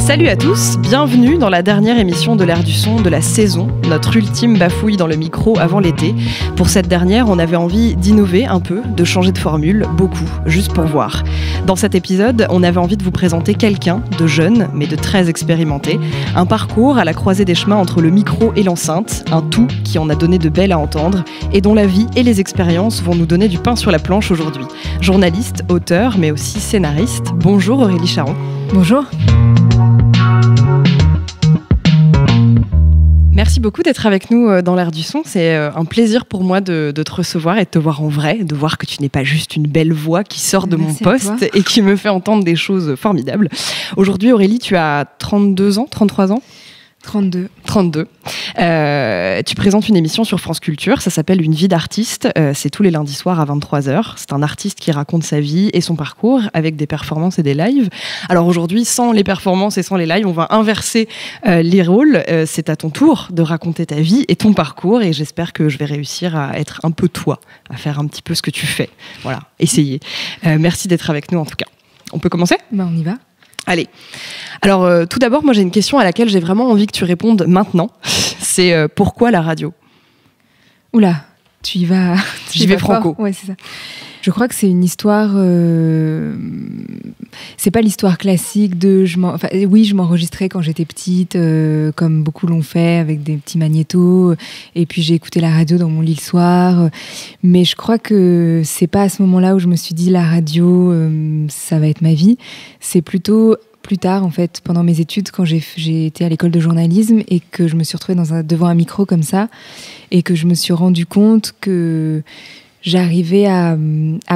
Salut à tous, bienvenue dans la dernière émission de l'Air du Son de la saison, notre ultime bafouille dans le micro avant l'été. Pour cette dernière, on avait envie d'innover un peu, de changer de formule, beaucoup, juste pour voir. Dans cet épisode, on avait envie de vous présenter quelqu'un de jeune, mais de très expérimenté, un parcours à la croisée des chemins entre le micro et l'enceinte, un tout qui en a donné de belles à entendre, et dont la vie et les expériences vont nous donner du pain sur la planche aujourd'hui. Journaliste, auteur, mais aussi scénariste. Bonjour Aurélie Charon. Bonjour. Merci beaucoup d'être avec nous dans l'Air du Son. C'est un plaisir pour moi de te recevoir et de te voir en vrai, de voir que tu n'es pas juste une belle voix qui sort de mon poste et qui me fait entendre des choses formidables. Aujourd'hui, Aurélie, tu as 32 ans, 33 ans ? 32. Tu présentes une émission sur France Culture, ça s'appelle Une vie d'artiste, c'est tous les lundis soirs à 23h. C'est un artiste qui raconte sa vie et son parcours avec des performances et des lives. Alors aujourd'hui, sans les performances et sans les lives, on va inverser les rôles. C'est à ton tour de raconter ta vie et ton parcours, et j'espère que je vais réussir à être un peu toi, à faire un petit peu ce que tu fais. Voilà, essayez. Merci d'être avec nous en tout cas. On peut commencer ? On y va. Allez. Alors, tout d'abord, moi, j'ai une question à laquelle j'ai vraiment envie que tu répondes maintenant. C'est pourquoi la radio ? Oula, tu y vas. J'y vais franco. Ouais, c'est ça. Je crois que c'est une histoire. C'est pas l'histoire classique de. Oui, je m'enregistrais quand j'étais petite, comme beaucoup l'ont fait, avec des petits magnétos. Et puis j'ai écouté la radio dans mon lit le soir. Mais je crois que c'est pas à ce moment-là où je me suis dit la radio, ça va être ma vie. C'est plutôt plus tard, en fait, pendant mes études, quand j'ai été à l'école de journalisme et que je me suis retrouvée devant un micro comme ça, et que je me suis rendu compte que j'arrivais à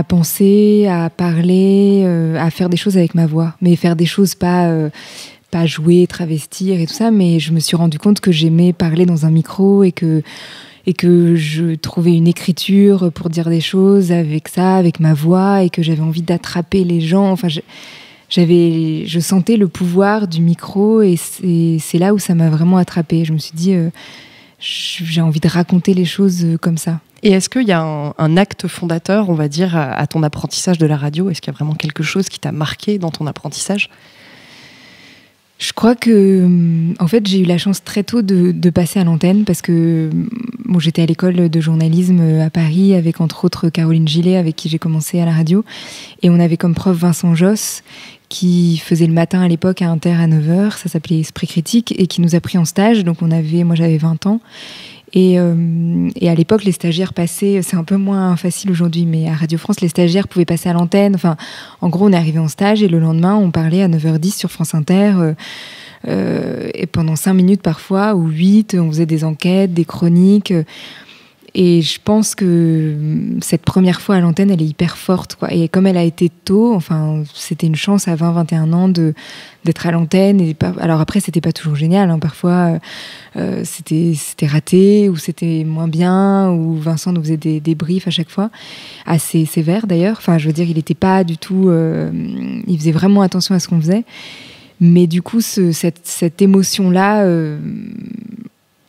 penser, à parler, à faire des choses avec ma voix. Mais faire des choses pas jouer, travestir et tout ça, mais je me suis rendu compte que j'aimais parler dans un micro et que je trouvais une écriture pour dire des choses avec ça, avec ma voix, et que j'avais envie d'attraper les gens. Enfin, je sentais le pouvoir du micro, et c'est là où ça m'a vraiment attrapée. Je me suis dit, j'ai envie de raconter les choses comme ça. Et est-ce qu'il y a un acte fondateur, on va dire, à ton apprentissage de la radio ? Est-ce qu'il y a vraiment quelque chose qui t'a marqué dans ton apprentissage ? Je crois que, en fait, j'ai eu la chance très tôt de passer à l'antenne, parce que j'étais à l'école de journalisme à Paris avec, entre autres, Caroline Gillet, avec qui j'ai commencé à la radio. Et on avait comme prof Vincent Josse, qui faisait le matin à l'époque à Inter à 9h. Ça s'appelait Esprit Critique, et qui nous a pris en stage. Donc moi, j'avais 20 ans. Et à l'époque, les stagiaires passaient, c'est un peu moins facile aujourd'hui, mais à Radio France, les stagiaires pouvaient passer à l'antenne. Enfin, en gros, on est arrivé en stage et le lendemain, on parlait à 9h10 sur France Inter. Et pendant 5 minutes parfois, ou 8, on faisait des enquêtes, des chroniques. Et je pense que cette première fois à l'antenne, elle est hyper forte, quoi. Et comme elle a été tôt, enfin, c'était une chance à 20-21 ans d'être à l'antenne. Alors après, c'était pas toujours génial, hein. Parfois, c'était raté, ou c'était moins bien, ou Vincent nous faisait des briefs à chaque fois, assez sévères d'ailleurs. Enfin, je veux dire, il était pas du tout... il faisait vraiment attention à ce qu'on faisait. Mais du coup, cette émotion-là...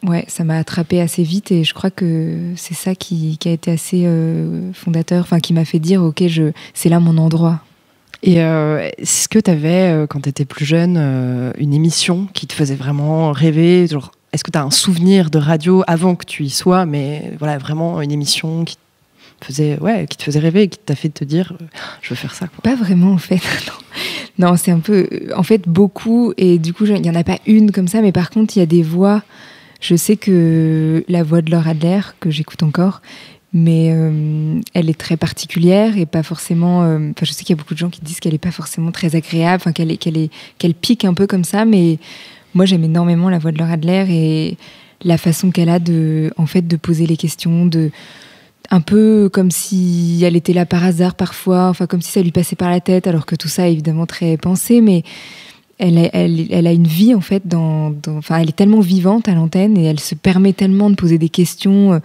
ouais, ça m'a attrapée assez vite, et je crois que c'est ça qui a été assez fondateur, enfin qui m'a fait dire ok, c'est là mon endroit. Et est-ce que tu avais, quand tu étais plus jeune, une émission qui te faisait vraiment rêver, genre, est-ce que tu as un souvenir de radio avant que tu y sois, mais voilà, vraiment une émission qui te faisait rêver et qui t'a fait te dire je veux faire ça, quoi. Pas vraiment en fait. Non, c'est un peu en fait beaucoup, et du coup il y en a pas une comme ça, mais par contre il y a des voix. Je sais que la voix de Laure Adler, que j'écoute encore, mais elle est très particulière et pas forcément... je sais qu'il y a beaucoup de gens qui disent qu'elle n'est pas forcément très agréable, qu'elle pique un peu comme ça, mais moi j'aime énormément la voix de Laure Adler et la façon qu'elle a de poser les questions, un peu comme si elle était là par hasard parfois, enfin comme si ça lui passait par la tête, alors que tout ça est évidemment très pensé, mais... Elle a une vie en fait elle est tellement vivante à l'antenne, et elle se permet tellement de poser des questions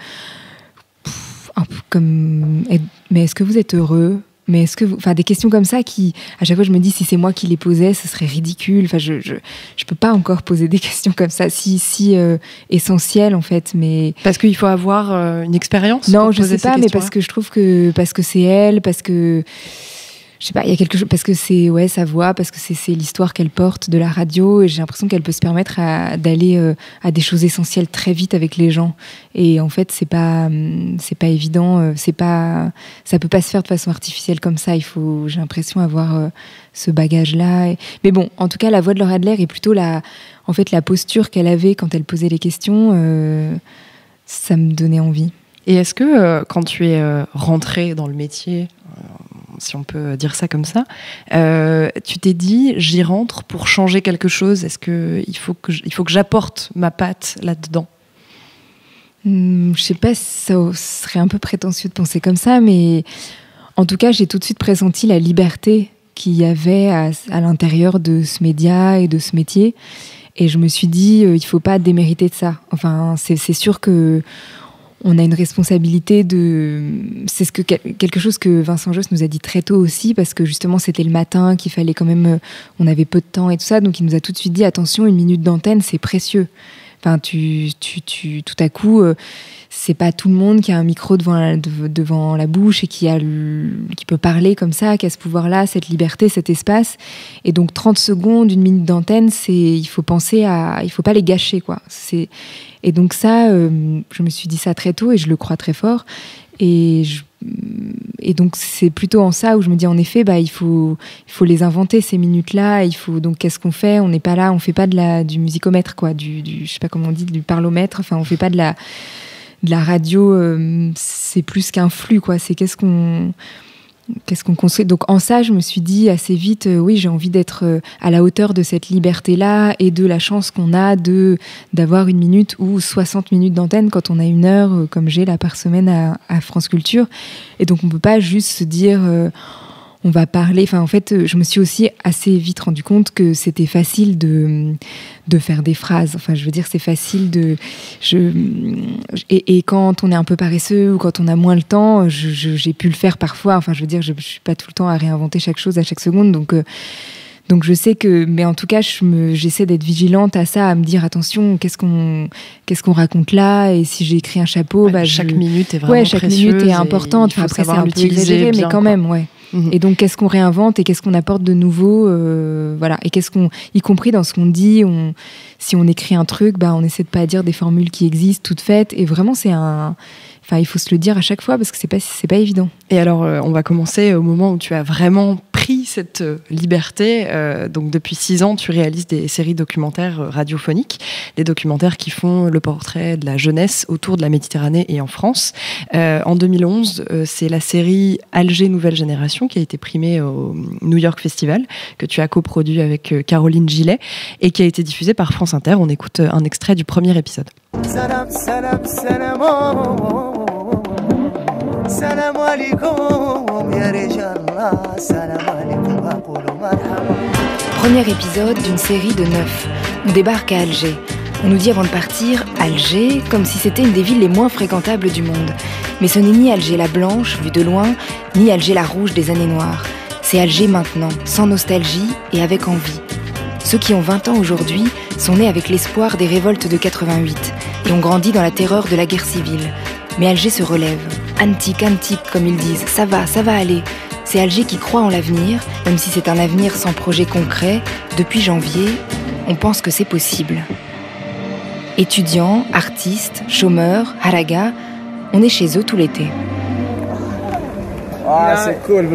un peu comme mais est-ce que vous êtes heureux, mais est-ce que des questions comme ça qui à chaque fois je me dis si c'est moi qui les posais ce serait ridicule. Enfin je peux pas encore poser des questions comme ça si essentielles en fait, mais parce qu'il faut avoir une expérience. Non, je sais pas, mais parce que je trouve que c'est elle, parce que je sais pas, il y a quelque chose, parce que c'est sa voix, parce que c'est l'histoire qu'elle porte de la radio, et j'ai l'impression qu'elle peut se permettre d'aller à des choses essentielles très vite avec les gens. Et en fait, c'est pas évident, ça peut pas se faire de façon artificielle comme ça. J'ai l'impression avoir ce bagage-là. Mais bon, en tout cas, la voix de Laure Adler est plutôt la posture qu'elle avait quand elle posait les questions, ça me donnait envie. Et est-ce que quand tu es rentrée dans le métier, si on peut dire ça comme ça, tu t'es dit j'y rentre pour changer quelque chose? Est-ce qu'il faut que j'apporte ma patte là-dedans? Je sais pas si ça serait un peu prétentieux de penser comme ça, mais en tout cas j'ai tout de suite pressenti la liberté qu'il y avait à l'intérieur de ce média et de ce métier, et je me suis dit il faut pas démériter de ça. Enfin, c'est sûr que on a une responsabilité c'est quelque chose que Vincent Josse nous a dit très tôt aussi, parce que justement c'était le matin, qu'il fallait quand même, on avait peu de temps et tout ça, donc il nous a tout de suite dit attention, 1 minute d'antenne c'est précieux. Enfin, tout à coup, c'est pas tout le monde qui a un micro devant la bouche et qui peut parler comme ça, qui a ce pouvoir-là, cette liberté, cet espace. Et donc 30 secondes, 1 minute d'antenne, il faut pas les gâcher, quoi. Et donc ça, je me suis dit ça très tôt et je le crois très fort. Et donc c'est plutôt en ça où je me dis en effet il faut les inventer ces minutes-là. Donc qu'est-ce qu'on fait? On n'est pas là, on fait pas du musicomètre, quoi, je sais pas comment on dit, du parlomètre. Enfin, on fait pas de la radio. C'est plus qu'un flux, quoi. C'est qu'est-ce qu'on construit. Donc en ça, je me suis dit assez vite, oui, j'ai envie d'être à la hauteur de cette liberté-là et de la chance qu'on a d'avoir 1 minute ou 60 minutes d'antenne quand on a 1 heure, comme j'ai là par semaine à France Culture. Et donc on peut pas juste se dire on va parler. Enfin, en fait, je me suis aussi assez vite rendu compte que c'était facile de faire des phrases. Enfin, je veux dire, c'est facile et quand on est un peu paresseux ou quand on a moins le temps, j'ai pu le faire parfois. Enfin, je veux dire, je suis pas tout le temps à réinventer chaque chose à chaque seconde. Donc je sais mais en tout cas, j'essaie d'être vigilante à ça, à me dire attention, qu'est-ce qu'on raconte là? Et si j'ai écrit un chapeau, chaque minute est vraiment chaque précieuse. minute est importante. Enfin, après, c'est un peu exagéré, mais quand même, ouais. Mmh. Et donc, qu'est-ce qu'on réinvente et qu'est-ce qu'on apporte de nouveau, voilà. Et y compris dans ce qu'on dit, si on écrit un truc, on essaie de pas dire des formules qui existent toutes faites. Et vraiment, il faut se le dire à chaque fois parce que c'est pas évident. Et alors, on va commencer au moment où tu as vraiment pris cette liberté. Donc, depuis 6 ans, tu réalises des séries documentaires radiophoniques, des documentaires qui font le portrait de la jeunesse autour de la Méditerranée et en France. En 2011, c'est la série Alger Nouvelle Génération qui a été primée au New York Festival, que tu as coproduit avec Caroline Gillet et qui a été diffusée par France Inter. On écoute un extrait du premier épisode. Salam, salam, salam, salam alaikum, ya rijallah, salam alaikum, aqulu marhaba. Premier épisode d'une série de 9. On débarque à Alger. On nous dit avant de partir, Alger, comme si c'était une des villes les moins fréquentables du monde. Mais ce n'est ni Alger la blanche, vue de loin, ni Alger la rouge des années noires. C'est Alger maintenant, sans nostalgie et avec envie. Ceux qui ont 20 ans aujourd'hui sont nés avec l'espoir des révoltes de 88 et ont grandi dans la terreur de la guerre civile. Mais Alger se relève. Antique, comme ils disent. Ça va aller. C'est Alger qui croit en l'avenir, même si c'est un avenir sans projet concret. Depuis janvier, on pense que c'est possible. Étudiants, artistes, chômeurs, haragas, on est chez eux tout l'été. Ah, c'est cool.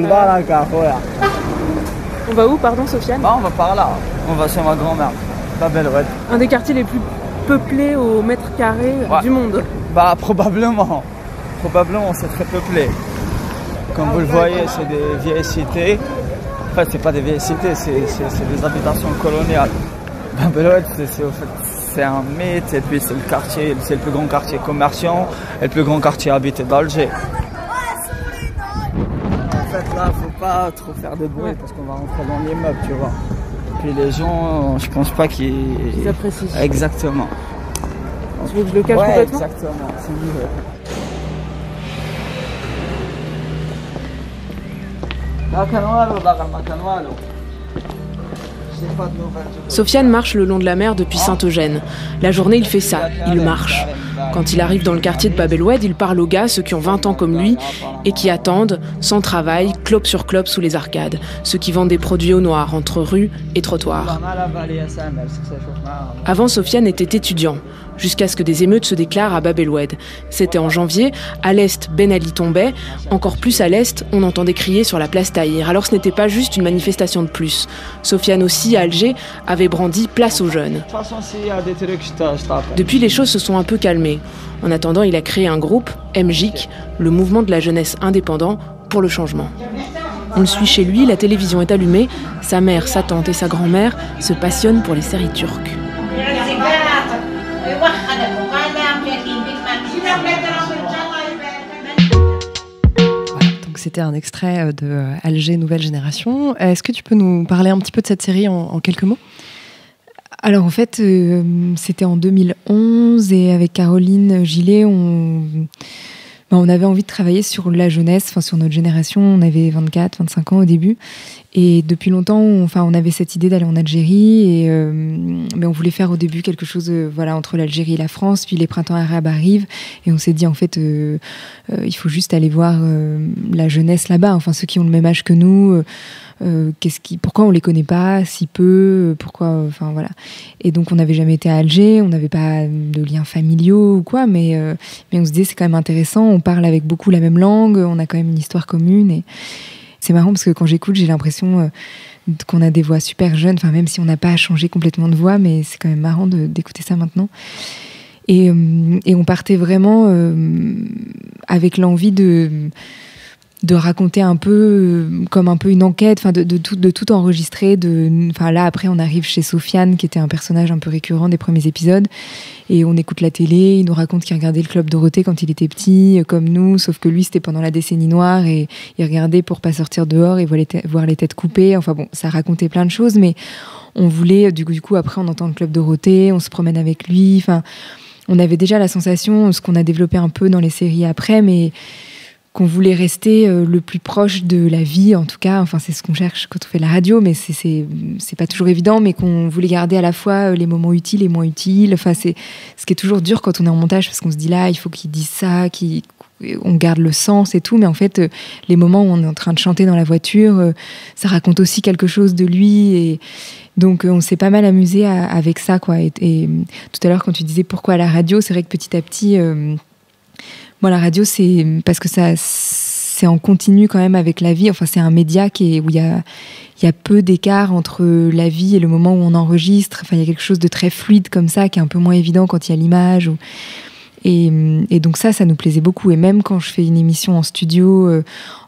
On va où, pardon, Sofiane? On va par là. On va chez ma grand-mère, Bab el Oued. Un des quartiers les plus peuplés au mètre carré du monde. Probablement. Probablement, c'est très peuplé. Comme vous le voyez, c'est des vieilles cités. En fait, c'est pas des vieilles cités, c'est des habitations coloniales. Bab el Oued, c'est un mythe, et puis c'est le plus grand quartier commercial et le plus grand quartier habité d'Alger. En fait, là, faut pas trop faire de bruit parce qu'on va rentrer dans l'immeuble, tu vois. Puis les gens, je pense pas qu'ils apprécient. Exactement. Tu veux que je le cache complètement? Exactement, c'est mieux. Sofiane marche le long de la mer depuis Saint-Eugène. La journée, il fait ça, il marche. Quand il arrive dans le quartier de Bab el Oued, il parle aux gars, ceux qui ont 20 ans comme lui, et qui attendent, sans travail, clope sur clope sous les arcades, ceux qui vendent des produits au noir entre rue et trottoir. Avant, Sofiane était étudiant, jusqu'à ce que des émeutes se déclarent à Bab el-Oued. C'était en janvier, à l'est, Ben Ali tombait, encore plus à l'est, on entendait crier sur la place Tahir. Alors ce n'était pas juste une manifestation de plus. Sofiane aussi, à Alger, avait brandi place aux jeunes. Depuis, les choses se sont un peu calmées. En attendant, il a créé un groupe, MJIC, le mouvement de la jeunesse indépendant pour le changement. On le suit chez lui, la télévision est allumée, sa mère, sa tante et sa grand-mère se passionnent pour les séries turques. Donc c'était un extrait de Alger Nouvelle Génération. Est-ce que tu peux nous parler un petit peu de cette série en quelques mots ? Alors en fait, c'était en 2011 et avec Caroline Gillet, on avait envie de travailler sur la jeunesse, enfin sur notre génération. On avait 24, 25 ans au début. Et depuis longtemps, on avait cette idée d'aller en Algérie. Mais on voulait faire au début quelque chose entre l'Algérie et la France. Puis les printemps arabes arrivent. Et on s'est dit, en fait, il faut juste aller voir la jeunesse là-bas. Enfin, ceux qui ont le même âge que nous. Pourquoi on les connaît pas si peu, voilà. Et donc on n'avait jamais été à Alger, on n'avait pas de liens familiaux ou quoi, mais on se disait c'est quand même intéressant, on parle avec beaucoup la même langue, on a quand même une histoire commune et c'est marrant parce que quand j'écoute j'ai l'impression qu'on a des voix super jeunes, enfin même si on n'a pas changé complètement de voix, mais c'est quand même marrant d'écouter ça maintenant. Et on partait vraiment avec l'envie de raconter un peu comme un peu une enquête, enfin de tout enregistrer. Là après on arrive chez Sofiane qui était un personnage un peu récurrent des premiers épisodes et on écoute la télé, il nous raconte qu'il regardait le Club Dorothée quand il était petit comme nous, sauf que lui c'était pendant la décennie noire et il regardait pour pas sortir dehors et voir les têtes coupées. Enfin bon, ça racontait plein de choses, mais on voulait du coup après on entend le Club Dorothée, on se promène avec lui. Enfin, on avait déjà la sensation, ce qu'on a développé un peu dans les séries après, mais qu'on voulait rester le plus proche de la vie, en tout cas. Enfin, c'est ce qu'on cherche quand on fait la radio, mais c'est pas toujours évident, mais qu'on voulait garder à la fois les moments utiles et moins utiles. Enfin, c'est ce qui est toujours dur quand on est en montage, parce qu'on se dit là, il faut qu'il dise ça, on garde le sens et tout, mais en fait, les moments où on est en train de chanter dans la voiture, ça raconte aussi quelque chose de lui, et donc on s'est pas mal amusé avec ça, quoi. Et tout à l'heure, quand tu disais pourquoi la radio, c'est vrai que petit à petit... Moi, la radio, c'est parce que c'est en continu quand même avec la vie. Enfin, c'est un média où il y a peu d'écart entre la vie et le moment où on enregistre. Enfin, il y a quelque chose de très fluide comme ça, qui est un peu moins évident quand il y a l'image. Et donc ça nous plaisait beaucoup. Et même quand je fais une émission en studio,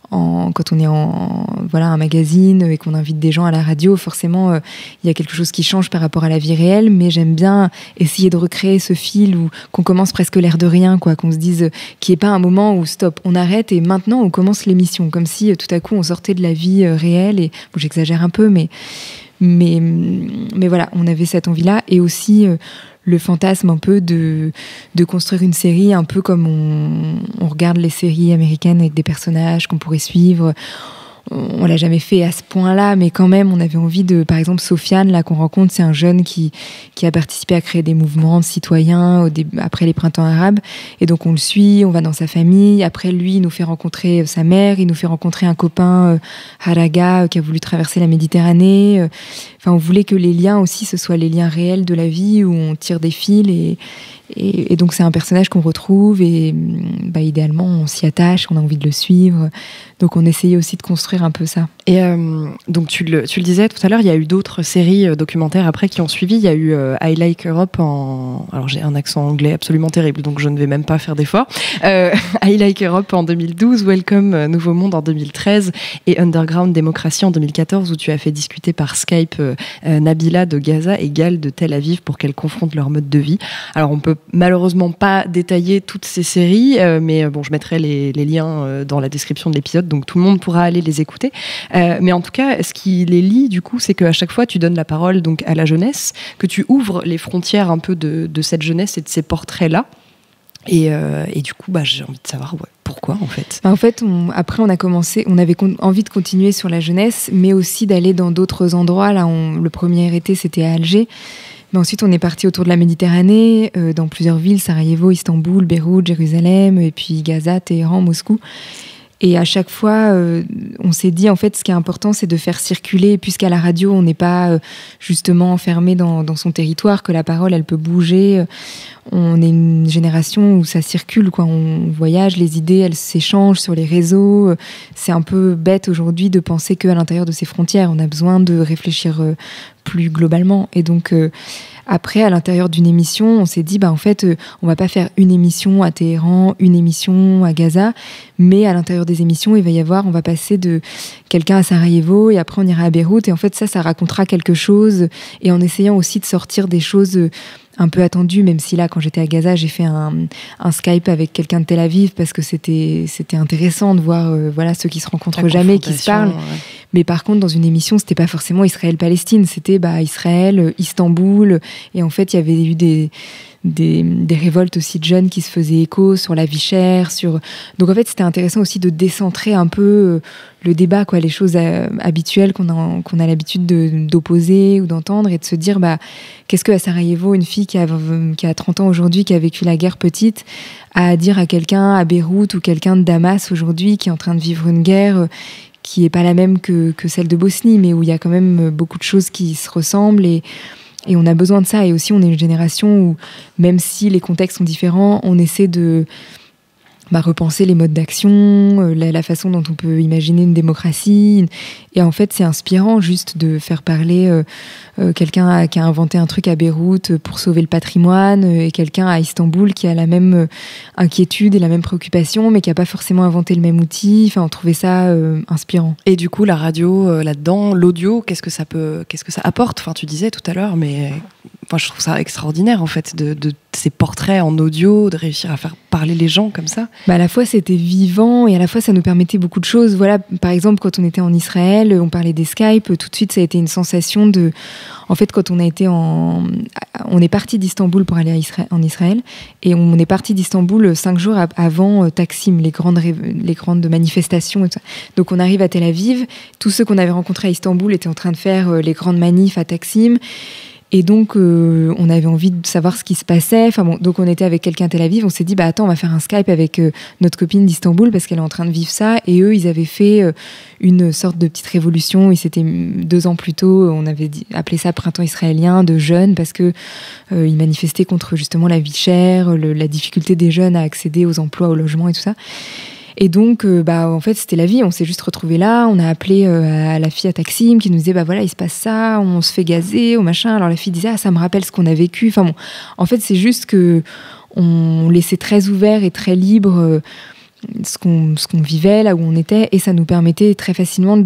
quand on est un magazine et qu'on invite des gens à la radio, forcément, il y a quelque chose qui change par rapport à la vie réelle, mais j'aime bien essayer de recréer ce fil où qu'on commence presque l'air de rien, quoi, qu'on se dise qu'il n'y ait pas un moment où stop, on arrête et maintenant on commence l'émission, comme si tout à coup on sortait de la vie réelle. Et bon, j'exagère un peu, mais voilà, on avait cette envie-là, et aussi le fantasme un peu de construire une série un peu comme on regarde les séries américaines avec des personnages qu'on pourrait suivre. On l'a jamais fait à ce point-là, mais quand même, on avait envie par exemple, Sofiane, là, qu'on rencontre, c'est un jeune qui a participé à créer des mouvements citoyens après les printemps arabes. Et donc, on le suit, on va dans sa famille. Après, lui, il nous fait rencontrer sa mère, il nous fait rencontrer un copain, Haraga, qui a voulu traverser la Méditerranée. Enfin, on voulait que les liens aussi, ce soient les liens réels de la vie, où on tire des fils et donc, c'est un personnage qu'on retrouve et idéalement, on s'y attache, on a envie de le suivre. Donc, on essayait aussi de construire un peu ça. Et donc, tu le disais tout à l'heure, il y a eu d'autres séries documentaires après qui ont suivi. Il y a eu I Like Europe alors, j'ai un accent anglais absolument terrible, donc je ne vais même pas faire d'efforts. I Like Europe en 2012, Welcome Nouveau Monde en 2013 et Underground Démocratie en 2014, où tu as fait discuter par Skype Nabila de Gaza et Gal de Tel Aviv pour qu'elles confrontent leur mode de vie. Alors, on peut malheureusement pas détailler toutes ces séries, mais bon, je mettrai les liens dans la description de l'épisode, donc tout le monde pourra aller les écouter. Mais en tout cas, ce qui les lie, du coup, c'est qu'à chaque fois, tu donnes la parole donc à la jeunesse, que tu ouvres les frontières un peu de cette jeunesse et de ces portraits-là. Et du coup, j'ai envie de savoir pourquoi, en fait. En fait, après, on avait envie de continuer sur la jeunesse, mais aussi d'aller dans d'autres endroits. Là, le premier été, c'était à Alger. Mais ensuite, on est parti autour de la Méditerranée, dans plusieurs villes, Sarajevo, Istanbul, Beyrouth, Jérusalem, et puis Gaza, Téhéran, Moscou. Et à chaque fois, on s'est dit, en fait, ce qui est important, c'est de faire circuler, puisqu'à la radio, on n'est pas justement enfermé dans son territoire, que la parole, elle peut bouger. On est une génération où ça circule, quoi. On voyage, les idées, elles s'échangent sur les réseaux. C'est un peu bête aujourd'hui de penser qu'à l'intérieur de ces frontières, on a besoin de réfléchir plus globalement. Et donc, après, à l'intérieur d'une émission, on s'est dit, en fait, on va pas faire une émission à Téhéran, une émission à Gaza, mais à l'intérieur des émissions, on va passer de quelqu'un à Sarajevo et après on ira à Beyrouth. Et en fait, ça racontera quelque chose. Et en essayant aussi de sortir des choses un peu attendues, même si là, quand j'étais à Gaza, j'ai fait un Skype avec quelqu'un de Tel Aviv parce que c'était intéressant de voir ceux qui se rencontrent jamais, qui se parlent. Ouais. Mais par contre, dans une émission, c'était pas forcément Israël-Palestine, c'était Israël, Istanbul. Et en fait, il y avait eu des révoltes aussi de jeunes qui se faisaient écho sur la vie chère. Donc en fait, c'était intéressant aussi de décentrer un peu le débat, quoi, les choses habituelles qu'on a l'habitude d'opposer ou d'entendre, et de se dire qu'est-ce qu'à Sarajevo, une fille qui a 30 ans aujourd'hui, qui a vécu la guerre petite, a à dire à quelqu'un à Beyrouth ou quelqu'un de Damas aujourd'hui qui est en train de vivre une guerre qui est pas la même que celle de Bosnie, mais où il y a quand même beaucoup de choses qui se ressemblent, et on a besoin de ça. Et aussi, on est une génération où, même si les contextes sont différents, on essaie de repenser les modes d'action, la façon dont on peut imaginer une démocratie. Et en fait, c'est inspirant juste de faire parler quelqu'un qui a inventé un truc à Beyrouth pour sauver le patrimoine, et quelqu'un à Istanbul qui a la même inquiétude et la même préoccupation, mais qui n'a pas forcément inventé le même outil. Enfin, on trouvait ça inspirant. Et du coup, la radio, là-dedans, l'audio, qu'est-ce que ça apporte ? Enfin, tu disais tout à l'heure, mais je trouve ça extraordinaire, en fait, de ces portraits en audio, de réussir à faire parler les gens comme ça. À la fois, c'était vivant, et à la fois, ça nous permettait beaucoup de choses. Voilà, par exemple, quand on était en Israël, on parlait des Skype, tout de suite, ça a été une sensation de... En fait, quand on est parti d'Istanbul pour aller en Israël, et on est parti d'Istanbul 5 jours avant Taksim, les grandes manifestations et tout ça. Donc on arrive à Tel Aviv, tous ceux qu'on avait rencontrés à Istanbul étaient en train de faire les grandes manifs à Taksim. Et donc, on avait envie de savoir ce qui se passait. Donc on était avec quelqu'un à Tel Aviv. On s'est dit, attends, on va faire un Skype avec notre copine d'Istanbul parce qu'elle est en train de vivre ça. Et eux, ils avaient fait une sorte de petite révolution. Et c'était 2 ans plus tôt. On avait appelé ça Printemps israélien de jeunes parce que ils manifestaient contre justement la vie chère, la difficulté des jeunes à accéder aux emplois, au logement et tout ça. Et donc, en fait, c'était la vie. On s'est juste retrouvés là. On a appelé à la fille à Taksim qui nous disait, voilà, il se passe ça, on se fait gazer, au machin. Alors la fille disait, ça me rappelle ce qu'on a vécu. Enfin bon, en fait, c'est juste que on laissait très ouvert et très libre ce qu'on vivait là où on était, et ça nous permettait très facilement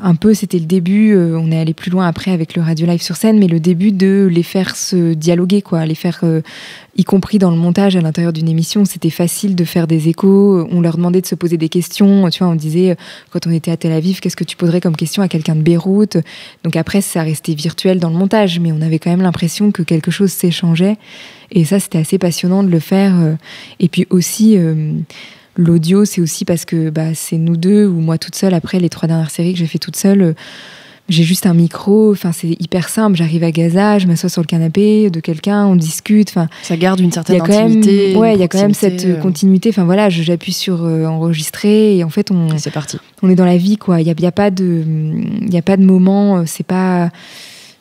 un peu, c'était le début, on est allé plus loin après avec le Radio Live sur scène, mais le début de les faire se dialoguer, quoi, les faire, y compris dans le montage à l'intérieur d'une émission, c'était facile de faire des échos, on leur demandait de se poser des questions, tu vois, on disait, quand on était à Tel Aviv, qu'est-ce que tu poserais comme question à quelqu'un de Beyrouth ? Donc après, ça restait virtuel dans le montage, mais on avait quand même l'impression que quelque chose s'échangeait, et ça, c'était assez passionnant de le faire, et puis aussi... L'audio, c'est aussi parce que c'est nous deux ou moi toute seule. Après, les 3 dernières séries que j'ai fait toute seule, j'ai juste un micro. Enfin, c'est hyper simple. J'arrive à Gaza, je m'assois sur le canapé de quelqu'un, on discute. Enfin, ça garde une certaine intimité. Il y a quand même cette continuité. Enfin voilà, j'appuie sur enregistrer et en fait, c'est parti. On est dans la vie, quoi. Il y a pas de moment. C'est pas.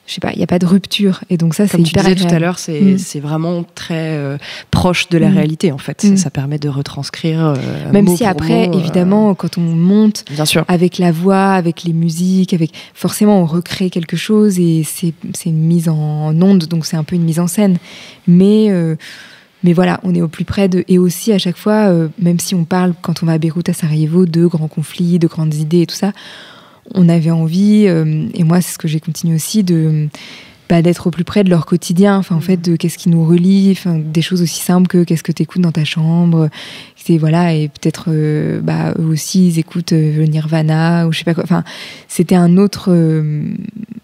Je sais pas, il n'y a pas de rupture. Et donc ça, c'est hyper agréable. Comme tu disais tout à l'heure, c'est vraiment très proche de la réalité, en fait. Ça permet de retranscrire même si après, évidemment, quand on monte bien sûr, avec la voix, avec les musiques, forcément, on recrée quelque chose et c'est une mise en onde, donc c'est un peu une mise en scène. Mais voilà, on est au plus près de... Et aussi, à chaque fois, même si on parle, quand on va à Beyrouth, à Sarajevo, de grands conflits, de grandes idées et tout ça, on avait envie, et moi c'est ce que j'ai continué aussi, d'être au plus près de leur quotidien, en fait, de qu'est-ce qui nous relie, des choses aussi simples que qu'est-ce que t'écoutes dans ta chambre, et peut-être eux aussi ils écoutent le Nirvana ou je sais pas quoi. C'était un autre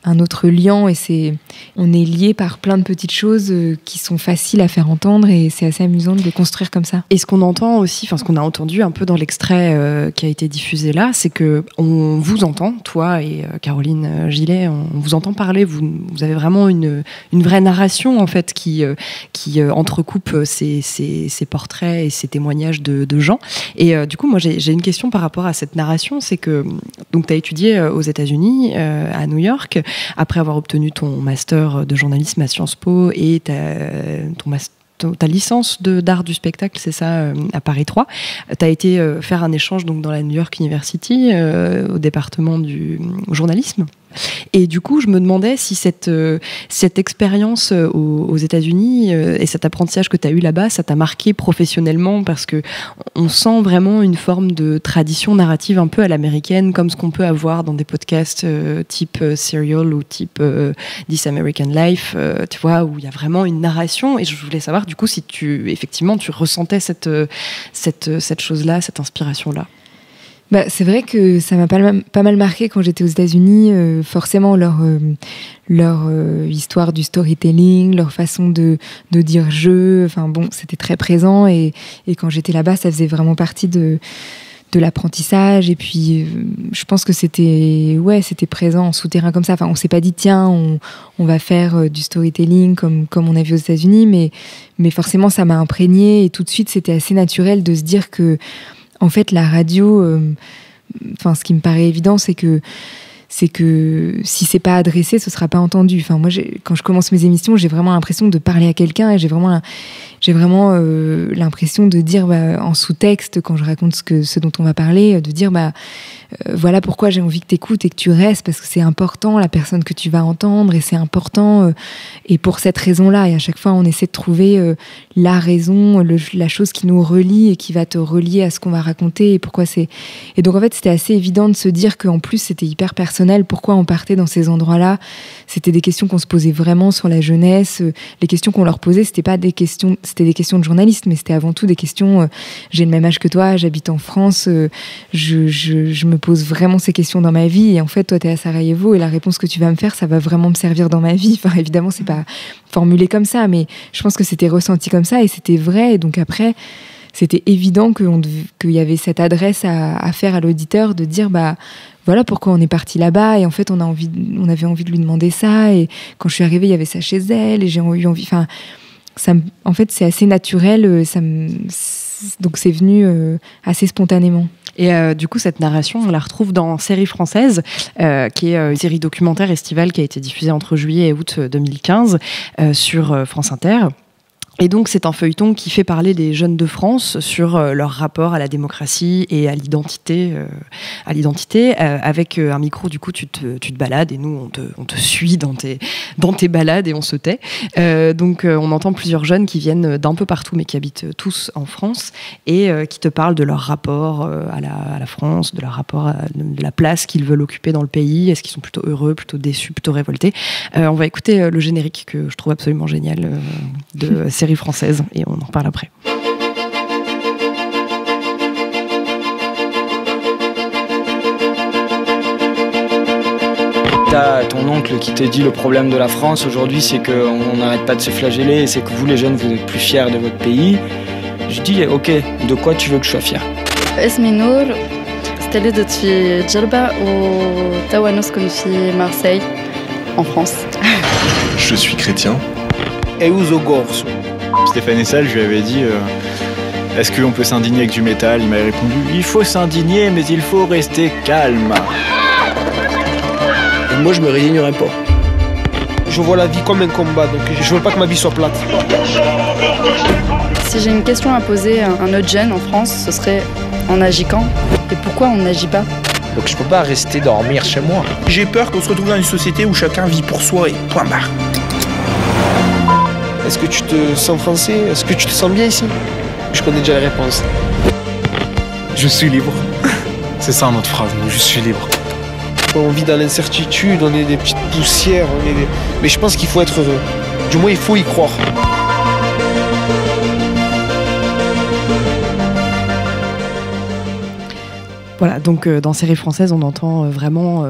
un autre lien, et on est liés par plein de petites choses qui sont faciles à faire entendre, et c'est assez amusant de les construire comme ça. Et ce qu'on entend aussi, ce qu'on a entendu un peu dans l'extrait qui a été diffusé là, c'est que on vous entend, toi et Caroline Gillet, on vous entend parler. Vous avez vraiment une vraie narration en fait qui entrecoupe ces portraits et ces témoignages de gens. Et du coup, moi j'ai une question par rapport à cette narration, c'est que donc tu as étudié aux États-Unis, à New York, après avoir obtenu ton master de journalisme à Sciences Po et ta licence d'art du spectacle, c'est ça, à Paris 3. Tu as été faire un échange donc, dans la New York University, au département du journalisme. Et du coup, je me demandais si cette expérience aux États-Unis et cet apprentissage que tu as eu là-bas, ça t'a marqué professionnellement, parce que on sent vraiment une forme de tradition narrative un peu à l'américaine, comme ce qu'on peut avoir dans des podcasts type Serial ou type This American Life, tu vois, où il y a vraiment une narration. Et je voulais savoir du coup si tu ressentais cette chose-là, cette inspiration-là. C'est vrai que ça m'a pas mal marqué quand j'étais aux États-Unis. Forcément, leur histoire du storytelling, leur façon de dire je, c'était très présent. Et quand j'étais là-bas, ça faisait vraiment partie de l'apprentissage. Et puis, je pense que c'était présent en souterrain comme ça. Enfin, on s'est pas dit, tiens, on va faire du storytelling comme on a vu aux États-Unis. Mais forcément, ça m'a imprégné. Et tout de suite, c'était assez naturel de se dire que, en fait, la radio, ce qui me paraît évident, c'est que si c'est pas adressé, ce sera pas entendu. Enfin, moi, quand je commence mes émissions, j'ai vraiment l'impression de parler à quelqu'un, et j'ai vraiment l'impression de dire en sous-texte, quand je raconte ce dont on va parler, de dire voilà pourquoi j'ai envie que tu écoutes et que tu restes, parce que c'est important, la personne que tu vas entendre, et c'est important, et pour cette raison-là. Et à chaque fois, on essaie de trouver la raison, la chose qui nous relie et qui va te relier à ce qu'on va raconter, et pourquoi c'est... Et donc, en fait, c'était assez évident de se dire qu'en plus, c'était hyper personnel, pourquoi on partait dans ces endroits-là. C'était des questions qu'on se posait vraiment sur la jeunesse. Les questions qu'on leur posait, c'était des questions de journalistes, mais c'était avant tout des questions, j'ai le même âge que toi, j'habite en France, je me pose vraiment ces questions dans ma vie, et en fait, toi, t'es à Sarajevo, et la réponse que tu vas me faire, ça va vraiment me servir dans ma vie. Enfin, évidemment, c'est pas formulé comme ça, mais je pense que c'était ressenti comme ça, et c'était vrai. Et donc après, c'était évident qu'il y avait cette adresse à faire à l'auditeur, de dire, voilà pourquoi on est parti là-bas, et en fait, on avait envie de lui demander ça, et quand je suis arrivée, il y avait ça chez elle, et j'ai eu envie... en fait, c'est assez naturel, donc c'est venu assez spontanément. Et du coup, cette narration, on la retrouve dans Série française, qui est une série documentaire estivale qui a été diffusée entre juillet et août 2015 sur France Inter. Et donc, c'est un feuilleton qui fait parler des jeunes de France sur leur rapport à la démocratie et à l'identité. Avec un micro, du coup, tu te balades, et nous, on te suit dans tes balades, et on se tait. Donc, on entend plusieurs jeunes qui viennent d'un peu partout, mais qui habitent tous en France, et qui te parlent de leur rapport à la France, de leur rapport de la place qu'ils veulent occuper dans le pays. Est-ce qu'ils sont plutôt heureux, plutôt déçus, plutôt révoltés? On va écouter le générique que je trouve absolument génial de Série française, et on en reparle après. T'as ton oncle qui te dit le problème de la France aujourd'hui, c'est qu'on n'arrête pas de se flageller, et c'est que vous les jeunes, vous êtes plus fiers de votre pays. Je dis ok, de quoi tu veux que je sois fier? اسمي نور، استولدت في جربة وتوا نسكن في مارسيل en France. Je suis chrétien. Et uso gorso. Stéphane Essal, je lui avais dit est-ce qu'on peut s'indigner avec du métal? Il m'avait répondu il faut s'indigner, mais il faut rester calme. Et moi, je me résignerai pas. Je vois la vie comme un combat, donc je veux pas que ma vie soit plate. Si j'ai une question à poser à un autre jeune en France, ce serait on agit quand? Et pourquoi on n'agit pas? Donc je peux pas rester dormir chez moi. J'ai peur qu'on se retrouve dans une société où chacun vit pour soi et point barre. Est-ce que tu te sens français? Est-ce que tu te sens bien ici? Je connais déjà la réponse. Je suis libre. C'est ça notre phrase, je suis libre. On vit dans l'incertitude, on est des petites poussières, mais je pense qu'il faut être heureux. Du moins, il faut y croire. Voilà, donc dans Série française, on entend vraiment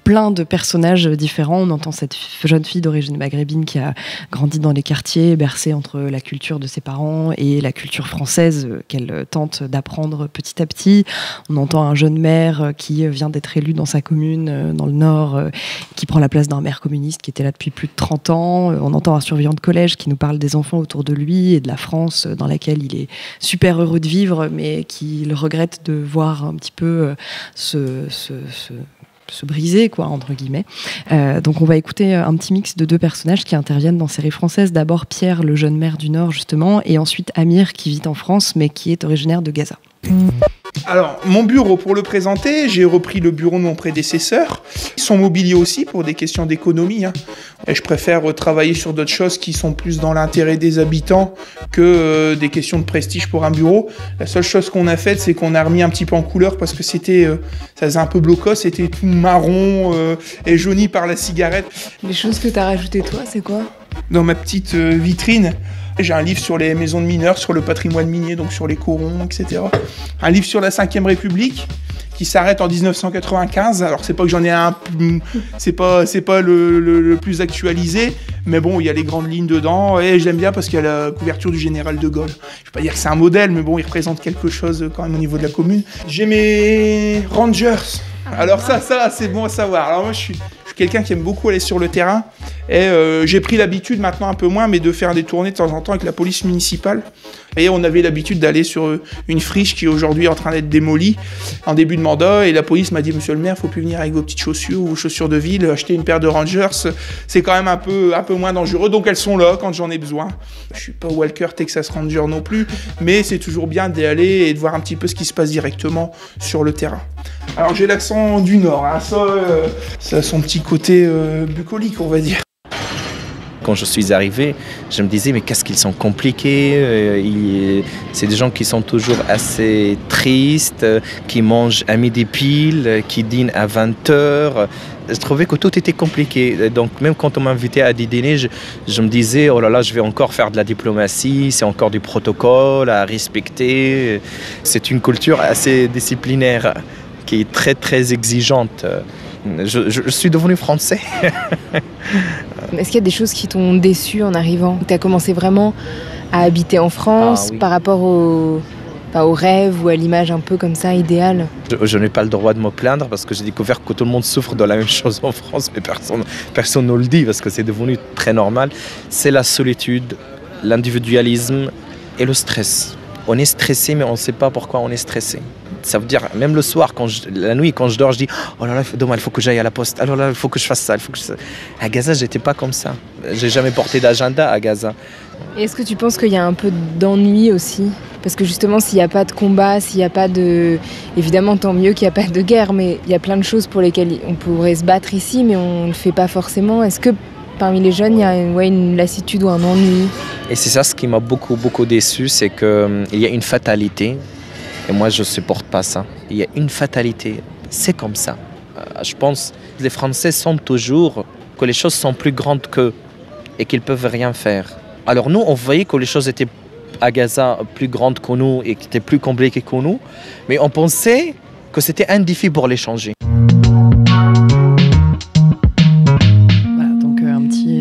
plein de personnages différents. On entend cette jeune fille d'origine maghrébine qui a grandi dans les quartiers, bercée entre la culture de ses parents et la culture française qu'elle tente d'apprendre petit à petit. On entend un jeune maire qui vient d'être élu dans sa commune, dans le Nord, qui prend la place d'un maire communiste qui était là depuis plus de 30 ans. On entend un surveillant de collège qui nous parle des enfants autour de lui et de la France dans laquelle il est super heureux de vivre, mais qu'il regrette de voir un petit peu se briser, quoi, entre guillemets. Donc on va écouter un petit mix de deux personnages qui interviennent dans séries françaises. D'abord Pierre, le jeune maire du Nord, justement, et ensuite Amir, qui vit en France, mais qui est originaire de Gaza. Alors, mon bureau, pour le présenter, j'ai repris le bureau de mon prédécesseur. Son mobilier aussi, pour des questions d'économie. Et je préfère travailler sur d'autres choses qui sont plus dans l'intérêt des habitants que des questions de prestige pour un bureau. La seule chose qu'on a faite, c'est qu'on a remis un petit peu en couleur parce que ça faisait un peu blocos, c'était tout marron et jauni par la cigarette. Les choses que tu as rajoutées toi, c'est quoi ? Dans ma petite vitrine, j'ai un livre sur les maisons de mineurs, sur le patrimoine minier, donc sur les corons, etc. Un livre sur la Ve République qui s'arrête en 1995. Alors c'est pas que j'en ai un, c'est pas le plus actualisé, mais bon, il y a les grandes lignes dedans et j'aime bien parce qu'il y a la couverture du général de Gaulle. Je vais pas dire que c'est un modèle, mais bon, il représente quelque chose quand même au niveau de la commune. J'ai mes Rangers. Alors ça c'est bon à savoir. Alors moi je suis quelqu'un qui aime beaucoup aller sur le terrain et j'ai pris l'habitude maintenant un peu moins, mais de faire des tournées de temps en temps avec la police municipale. Et on avait l'habitude d'aller sur une friche qui est aujourd'hui en train d'être démolie en début de mandat, et la police m'a dit: monsieur le maire, faut plus venir avec vos petites chaussures ou vos chaussures de ville, acheter une paire de Rangers, c'est quand même un peu moins dangereux, donc elles sont là quand j'en ai besoin. Je suis pas Walker Texas Ranger non plus, mais c'est toujours bien d'y aller et de voir un petit peu ce qui se passe directement sur le terrain. Alors j'ai l'accent du Nord, hein, ça a son petit côté bucolique, on va dire. Quand je suis arrivé, je me disais, mais qu'est-ce qu'ils sont compliqués, c'est des gens qui sont toujours assez tristes, qui mangent à midi pile, qui dînent à 20h. Je trouvais que tout était compliqué. Donc même quand on m'invitait à des dîners, je me disais, oh là là, je vais encore faire de la diplomatie, c'est encore du protocole à respecter. C'est une culture assez disciplinaire, qui est très très exigeante. Je suis devenu français. Est-ce qu'il y a des choses qui t'ont déçu en arrivant ? Tu as commencé vraiment à habiter en France par rapport au rêve ou à l'image un peu comme ça, idéale ? Je n'ai pas le droit de me plaindre parce que j'ai découvert que tout le monde souffre de la même chose en France, mais personne ne le dit parce que c'est devenu très normal. C'est la solitude, l'individualisme et le stress. On est stressé, mais on ne sait pas pourquoi on est stressé. Ça veut dire, même le soir, la nuit, quand je dors, je dis « Oh là là, demain, il faut que j'aille à la poste. Alors là, il faut que je fasse ça. À Gaza, je n'étais pas comme ça. Je n'ai jamais porté d'agenda à Gaza. Et est-ce que tu penses qu'il y a un peu d'ennui aussi ? Parce que justement, s'il n'y a pas de combat, s'il n'y a pas de... Évidemment, tant mieux qu'il n'y a pas de guerre, mais il y a plein de choses pour lesquelles on pourrait se battre ici, mais on ne le fait pas forcément. Est-ce que parmi les jeunes, il y a une lassitude ou un ennui ? Et c'est ça ce qui m'a beaucoup déçu, c'est qu'il y a une fatalité. Et moi, je ne supporte pas ça. Il y a une fatalité. C'est comme ça. Je pense que les Français sentent toujours que les choses sont plus grandes qu'eux et qu'ils ne peuvent rien faire. Alors nous, on voyait que les choses étaient à Gaza plus grandes que nous et qui étaient plus compliquées que nous, mais on pensait que c'était un défi pour les changer.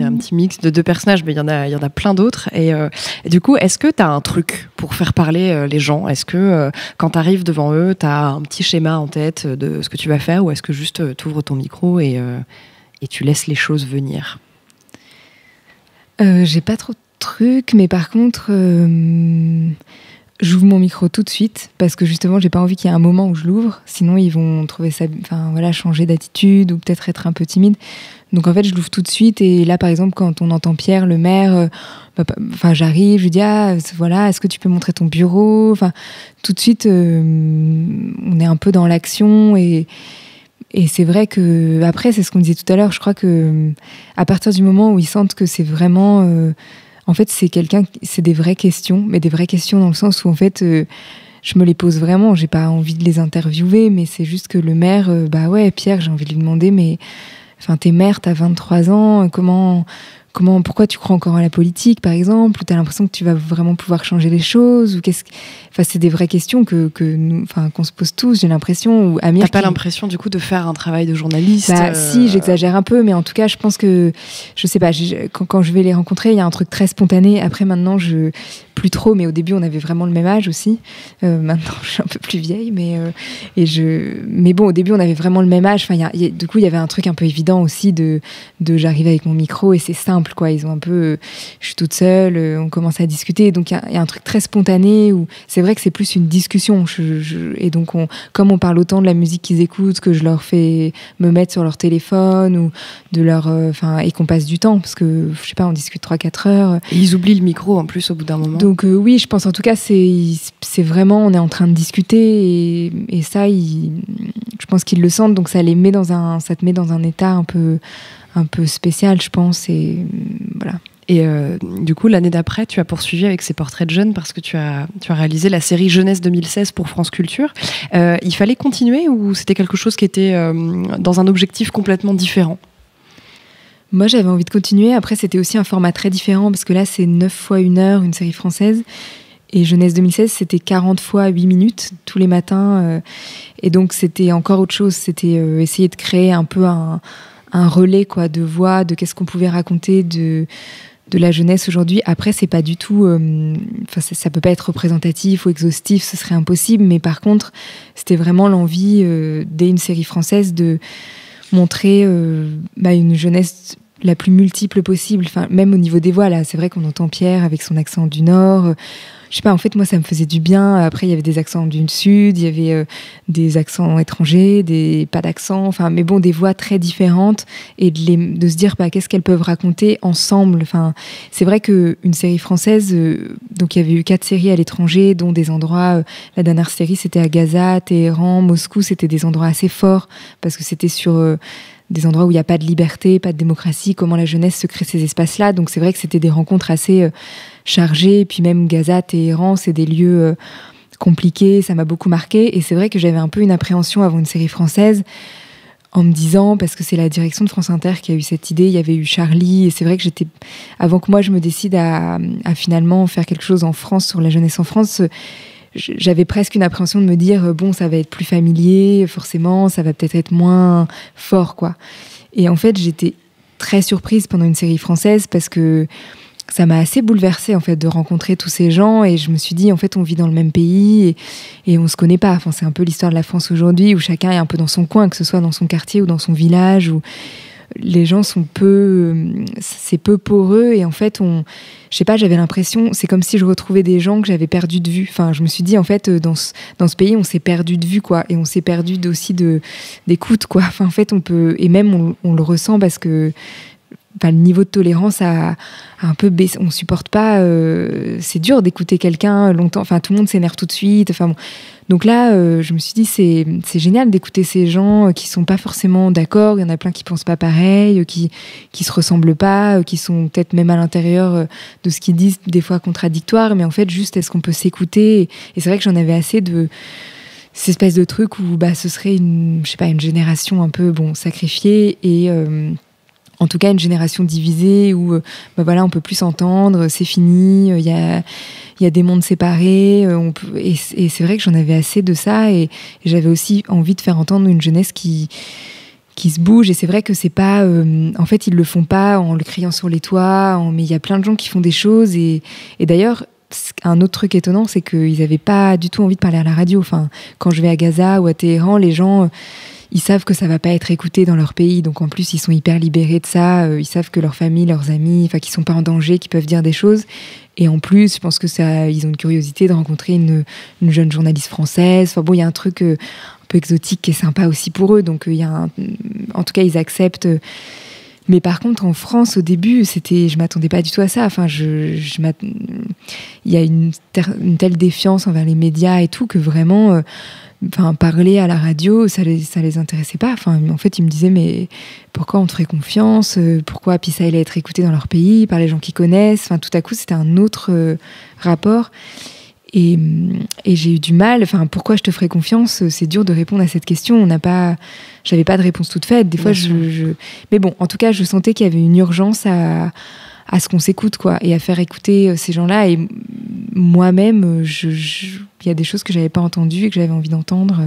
Un petit mix de deux personnages, mais il y en a plein d'autres. Et du coup, est-ce que tu as un truc pour faire parler les gens ? Est-ce que quand tu arrives devant eux, tu as un petit schéma en tête de ce que tu vas faire, ou est-ce que juste tu ouvres ton micro et tu laisses les choses venir ? J'ai pas trop de trucs, mais par contre, j'ouvre mon micro tout de suite parce que justement, j'ai pas envie qu'il y ait un moment où je l'ouvre. Sinon, ils vont trouver ça, changer d'attitude ou peut-être être un peu timide. Donc en fait, je l'ouvre tout de suite. Et là, par exemple, quand on entend Pierre, le maire, j'arrive, je lui dis est-ce que tu peux montrer ton bureau ? Tout de suite, on est un peu dans l'action et c'est vrai que après, c'est ce qu'on disait tout à l'heure. Je crois que à partir du moment où ils sentent que c'est vraiment, en fait, c'est des vraies questions, mais des vraies questions dans le sens où en fait, je me les pose vraiment. J'ai pas envie de les interviewer, mais c'est juste que le maire, Pierre, j'ai envie de lui demander, mais t'es mère, t'as 23 ans, comment pourquoi tu crois encore à la politique, par exemple, ou tu as l'impression que tu vas vraiment pouvoir changer les choses, ou c'est des vraies questions qu'on se pose tous, j'ai l'impression. T'as pas l'impression du coup de faire un travail de journaliste? Si, j'exagère un peu, mais en tout cas, je pense que, je sais pas, quand je vais les rencontrer, il y a un truc très spontané. Après, maintenant, plus trop, mais au début, on avait vraiment le même âge aussi. Maintenant, je suis un peu plus vieille, mais bon, au début, on avait vraiment le même âge. Enfin, du coup, il y avait un truc un peu évident aussi de j'arrive avec mon micro et c'est simple, quoi. Ils ont un peu, je suis toute seule, on commence à discuter. Donc, il y a un truc très spontané où c'est vrai que c'est plus une discussion. Et donc, comme on parle autant de la musique qu'ils écoutent, que je leur fais me mettre sur leur téléphone ou et qu'on passe du temps, parce que, je sais pas, on discute 3-4 heures. Et ils oublient le micro en plus au bout d'un moment. Donc oui, je pense en tout cas, c'est vraiment, on est en train de discuter et ça, je pense qu'ils le sentent, donc ça te met dans un état un peu spécial, je pense, et voilà. Et du coup, l'année d'après, tu as poursuivi avec ces portraits de jeunes parce que tu as réalisé la série Jeunesse 2016 pour France Culture. Il fallait continuer ou c'était quelque chose qui était dans un objectif complètement différent? Moi, j'avais envie de continuer. Après, c'était aussi un format très différent parce que là, c'est 9 fois 1 heure, une série française. Et Jeunesse 2016, c'était 40 fois 8 minutes tous les matins. Et donc, c'était encore autre chose. C'était essayer de créer un peu un relais, quoi, de voix, de qu'est-ce qu'on pouvait raconter de la jeunesse aujourd'hui. Après, c'est pas du tout... ça peut pas être représentatif ou exhaustif, ce serait impossible. Mais par contre, c'était vraiment l'envie, dès une série française, de montrer une jeunesse la plus multiple possible, enfin, même au niveau des voix, là, c'est vrai qu'on entend Pierre avec son accent du Nord. Je sais pas, en fait, moi, ça me faisait du bien. Après, il y avait des accents du Sud, il y avait des accents étrangers, pas d'accent, enfin, mais bon, des voix très différentes et de se dire, qu'est-ce qu'elles peuvent raconter ensemble. Enfin, c'est vrai qu'une série française, donc il y avait eu 4 séries à l'étranger, dont des endroits, la dernière série, c'était à Gaza, Téhéran, Moscou, c'était des endroits assez forts parce que c'était sur... des endroits où il n'y a pas de liberté, pas de démocratie, comment la jeunesse se crée ces espaces-là. Donc c'est vrai que c'était des rencontres assez chargées. Et puis même Gaza, Téhéran, c'est des lieux compliqués, ça m'a beaucoup marqué. Et c'est vrai que j'avais un peu une appréhension avant une série française, en me disant, parce que c'est la direction de France Inter qui a eu cette idée, il y avait eu Charlie, et c'est vrai que avant que moi je me décide à finalement faire quelque chose en France, sur la jeunesse en France, j'avais presque une appréhension de me dire, bon, ça va être plus familier, forcément, ça va peut-être être moins fort, quoi. Et en fait, j'étais très surprise pendant une série française parce que ça m'a assez bouleversée, en fait, de rencontrer tous ces gens. Et je me suis dit, en fait, on vit dans le même pays et on se connaît pas. Enfin, c'est un peu l'histoire de la France aujourd'hui où chacun est un peu dans son coin, que ce soit dans son quartier ou dans son village, où les gens sont c'est peu poreux. Et en fait, je sais pas, j'avais l'impression, c'est comme si je retrouvais des gens que j'avais perdus de vue. Enfin, je me suis dit, en fait, dans ce pays, on s'est perdu de vue, quoi. Et on s'est perdu aussi d'écoute, quoi. Enfin, en fait, et même on le ressent parce que le niveau de tolérance a un peu baissé. On supporte pas, c'est dur d'écouter quelqu'un longtemps. Enfin, tout le monde s'énerve tout de suite. Enfin, bon. Donc là, je me suis dit, c'est génial d'écouter ces gens qui sont pas forcément d'accord. Il y en a plein qui pensent pas pareil, qui se ressemblent pas, qui sont peut-être même à l'intérieur de ce qu'ils disent, des fois contradictoires. Mais en fait, juste, est-ce qu'on peut s'écouter? Et c'est vrai que j'en avais assez de cette espèce de truc où ce serait une génération un peu sacrifiée et en tout cas une génération divisée où on peut plus s'entendre, c'est fini, il y a des mondes séparés, et c'est vrai que j'en avais assez de ça et j'avais aussi envie de faire entendre une jeunesse qui se bouge. Et c'est vrai que c'est pas en fait ils le font pas en le criant sur les toits, mais il y a plein de gens qui font des choses et d'ailleurs un autre truc étonnant, c'est qu'ils n'avaient pas du tout envie de parler à la radio. Enfin, quand je vais à Gaza ou à Téhéran, les gens ils savent que ça va pas être écouté dans leur pays, donc en plus ils sont hyper libérés de ça, ils savent que leur famille, leurs amis, qu'ils sont pas en danger, qu'ils peuvent dire des choses, et en plus je pense que ils ont une curiosité de rencontrer une jeune journaliste française. Enfin bon, il y a un truc un peu exotique qui est sympa aussi pour eux, donc en tout cas ils acceptent. Mais par contre en France au début je m'attendais pas du tout à ça. Enfin il y a une telle défiance envers les médias et tout que vraiment parler à la radio, ça les intéressait pas. Enfin, en fait, ils me disaient, mais pourquoi on te ferait confiance? Pourquoi? Puis ça allait être écouté dans leur pays, par les gens qui connaissent. Enfin, tout à coup, c'était un autre rapport. Et j'ai eu du mal. Enfin, pourquoi je te ferais confiance? C'est dur de répondre à cette question. J'avais pas de réponse toute faite. Des fois, mais bon, en tout cas, je sentais qu'il y avait une urgence à ce qu'on s'écoute, quoi, et à faire écouter ces gens-là. Et moi-même, il y a des choses que j'avais pas entendues et que j'avais envie d'entendre.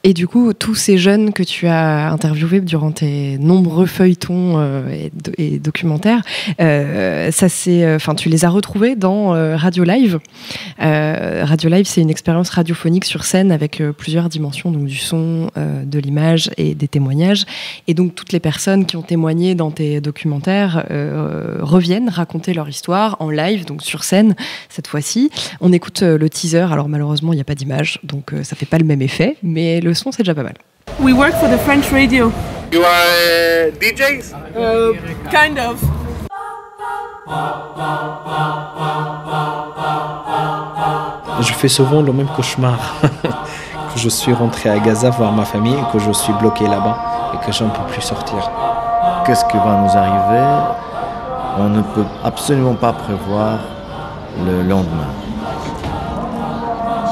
Et du coup, tous ces jeunes que tu as interviewés durant tes nombreux feuilletons et documentaires, tu les as retrouvés dans Radio Live. Radio Live, c'est une expérience radiophonique sur scène avec plusieurs dimensions, donc du son, de l'image et des témoignages. Et donc, toutes les personnes qui ont témoigné dans tes documentaires reviennent raconter leur histoire en live, donc sur scène, cette fois-ci. On écoute le teaser. Alors, malheureusement, il n'y a pas d'image, donc ça fait pas le même effet, mais le son, c'est déjà pas mal. We work for the French radio. You are DJs? Kind of. Je fais souvent le même cauchemar. Que je suis rentré à Gaza voir ma famille et que je suis bloqué là-bas et que je ne peux plus sortir. Qu'est-ce qui va nous arriver? On ne peut absolument pas prévoir le lendemain.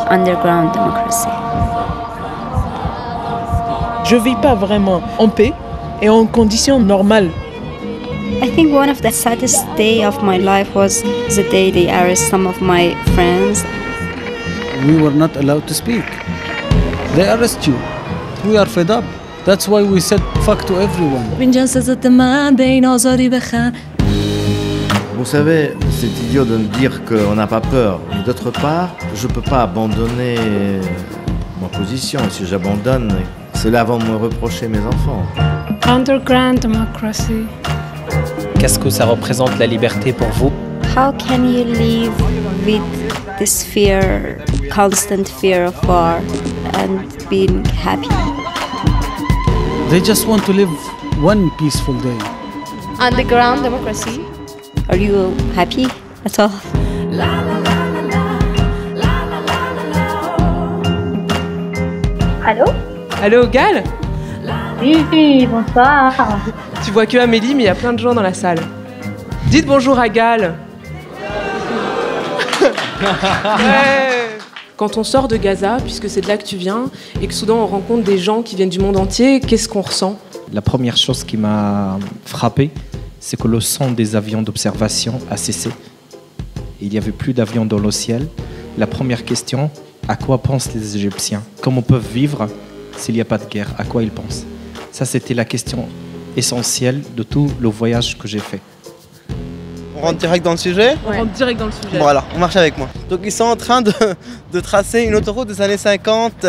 Underground democracy. Je vis pas vraiment en paix et en conditions normales. I think one of the saddest days of my life was the day they arrested some of my friends. We were not allowed to speak. They arrest you. We are fed up. That's why we said fuck to everyone. Vous savez, c'est idiot de me dire qu'on n'a pas peur. Mais d'autre part, je ne peux pas abandonner ma position. Si j'abandonne, cela va me reprocher mes enfants. Underground democracy. Qu'est-ce que ça représente la liberté pour vous? How can you live with this fear, constant fear of war, and being happy? They just want to live one peaceful day. Underground democracy. Are you happy at all? Allô? Allô, Gal? Oui, bonsoir. Tu vois que Amélie, mais il y a plein de gens dans la salle. Dites bonjour à Gal. Ouais. Quand on sort de Gaza, puisque c'est de là que tu viens, et que soudain on rencontre des gens qui viennent du monde entier, qu'est-ce qu'on ressent? La première chose qui m'a frappé, c'est que le son des avions d'observation a cessé. Il n'y avait plus d'avions dans le ciel. La première question, à quoi pensent les Égyptiens? Comment peuvent vivre s'il n'y a pas de guerre? À quoi ils pensent? Ça, c'était la question essentielle de tout le voyage que j'ai fait. On rentre direct dans le sujet? On rentre direct dans le sujet. Voilà, on marche avec moi. Donc ils sont en train de tracer une autoroute des années 50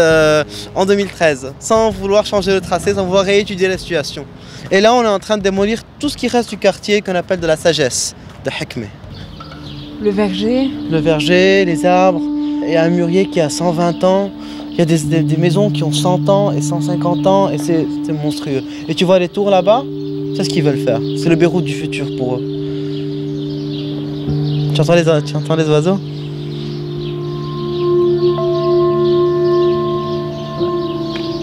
en 2013, sans vouloir changer le tracé, sans vouloir réétudier la situation. Et là, on est en train de démolir tout ce qui reste du quartier qu'on appelle de la sagesse, de Hekmeh. Le verger? Le verger, les arbres. Il y a un mûrier qui a 120 ans. Il y a des maisons qui ont 100 ans et 150 ans et c'est monstrueux. Et tu vois les tours là-bas? C'est ce qu'ils veulent faire. C'est le Beyrouth du futur pour eux. Tu entends les oiseaux?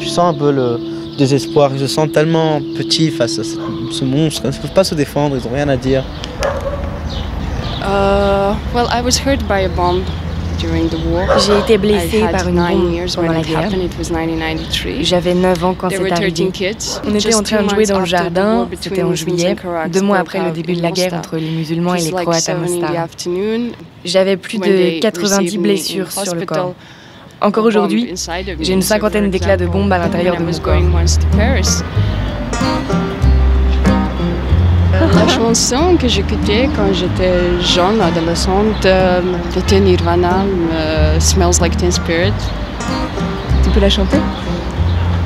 Je sens un peu le désespoir. Ils se sentent tellement petits face à ce monstre. Ils ne peuvent pas se défendre, ils n'ont rien à dire. Well, I was hurt by a bomb. J'ai été blessée par une bombe pendant la guerre. J'avais 9 ans quand c'est arrivé. On était en train de jouer dans le jardin, c'était en juillet, 2 mois après le début de la guerre entre les musulmans et les Croates à Mostar. J'avais plus de 90 blessures sur le corps. Encore aujourd'hui, j'ai une 50aine d'éclats de bombes à l'intérieur de mon corps. La chanson que j'écoutais quand j'étais jeune, adolescente, c'était Nirvana, Smells Like Teen Spirit. Tu peux la chanter?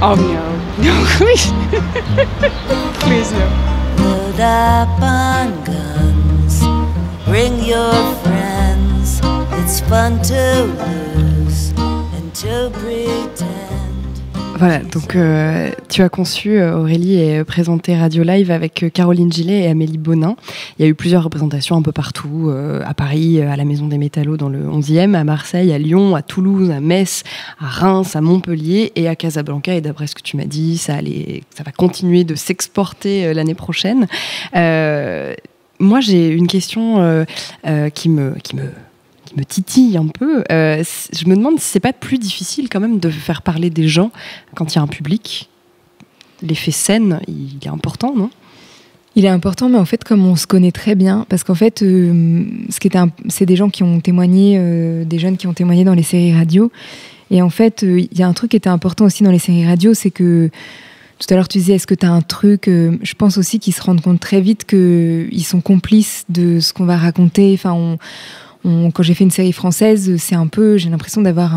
Oh no. Oui. Please no. Load up on guns, bring your friends. It's fun to lose and to pretend. Voilà, donc tu as conçu, Aurélie, et présenté Radio Live avec Caroline Gillet et Amélie Bonin. Il y a eu plusieurs représentations un peu partout, à Paris, à la Maison des Métallos dans le 11e, à Marseille, à Lyon, à Toulouse, à Metz, à Reims, à Montpellier et à Casablanca. Et d'après ce que tu m'as dit, ça va continuer de s'exporter l'année prochaine. Moi, j'ai une question qui me me titille un peu. Je me demande si c'est pas plus difficile quand même de faire parler des gens quand il y a un public. L'effet scène, il est important, non ? Il est important, mais en fait, comme on se connaît très bien, parce qu'en fait, c'est des gens qui ont témoigné, des jeunes qui ont témoigné dans les séries radio. Et en fait, il y a un truc qui était important aussi dans les séries radio, c'est que tout à l'heure, tu disais, est-ce que tu as un truc je pense aussi qu'ils se rendent compte très vite qu'ils sont complices de ce qu'on va raconter. Enfin, quand j'ai fait une série française, c'est un peu, j'ai l'impression d'avoir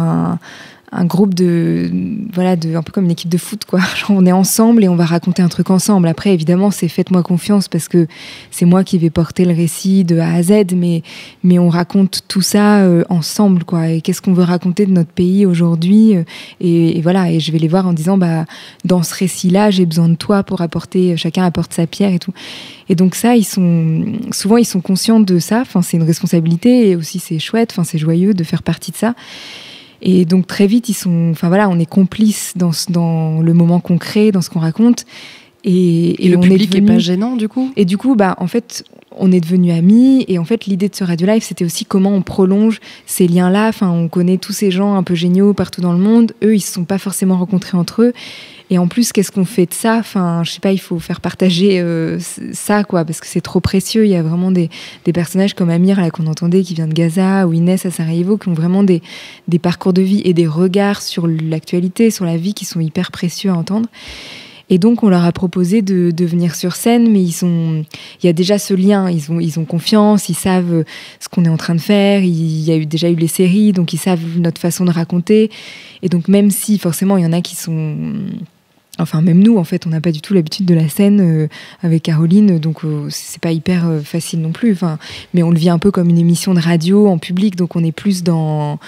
un groupe un peu comme une équipe de foot, quoi. Genre, on est ensemble et on va raconter un truc ensemble. Après, évidemment, c'est faites-moi confiance parce que c'est moi qui vais porter le récit de A à Z, mais on raconte tout ça ensemble, quoi. Et qu'est-ce qu'on veut raconter de notre pays aujourd'hui et voilà. Et je vais les voir en disant, dans ce récit-là, j'ai besoin de toi pour chacun apporte sa pierre et tout. Et donc ça, ils sont conscients de ça. Enfin, c'est une responsabilité et aussi c'est chouette. Enfin, c'est joyeux de faire partie de ça. Et donc très vite, on est complices dans le moment concret, dans ce qu'on raconte. Et le public n'est pas gênant, du coup ? Et du coup, en fait, on est devenus amis. Et en fait, l'idée de ce Radio Live, c'était aussi comment on prolonge ces liens-là. Enfin, on connaît tous ces gens un peu géniaux partout dans le monde. Eux, ils ne se sont pas forcément rencontrés entre eux. Et en plus, qu'est-ce qu'on fait de ça ? Enfin, je sais pas, il faut faire partager ça, quoi, parce que c'est trop précieux. Il y a vraiment des personnages comme Amir, là, qu'on entendait, qui vient de Gaza, ou Inès à Sarajevo, qui ont vraiment des parcours de vie et des regards sur l'actualité, sur la vie, qui sont hyper précieux à entendre. Et donc, on leur a proposé de venir sur scène, mais il y a déjà ce lien. Ils ont confiance, ils savent ce qu'on est en train de faire. Il y a déjà eu les séries, donc ils savent notre façon de raconter. Et donc, même si forcément, il y en a qui sont... Enfin, même nous, en fait, on n'a pas du tout l'habitude de la scène avec Caroline, donc c'est pas hyper facile non plus. Enfin, mais on le vit un peu comme une émission de radio en public, donc on est plus dans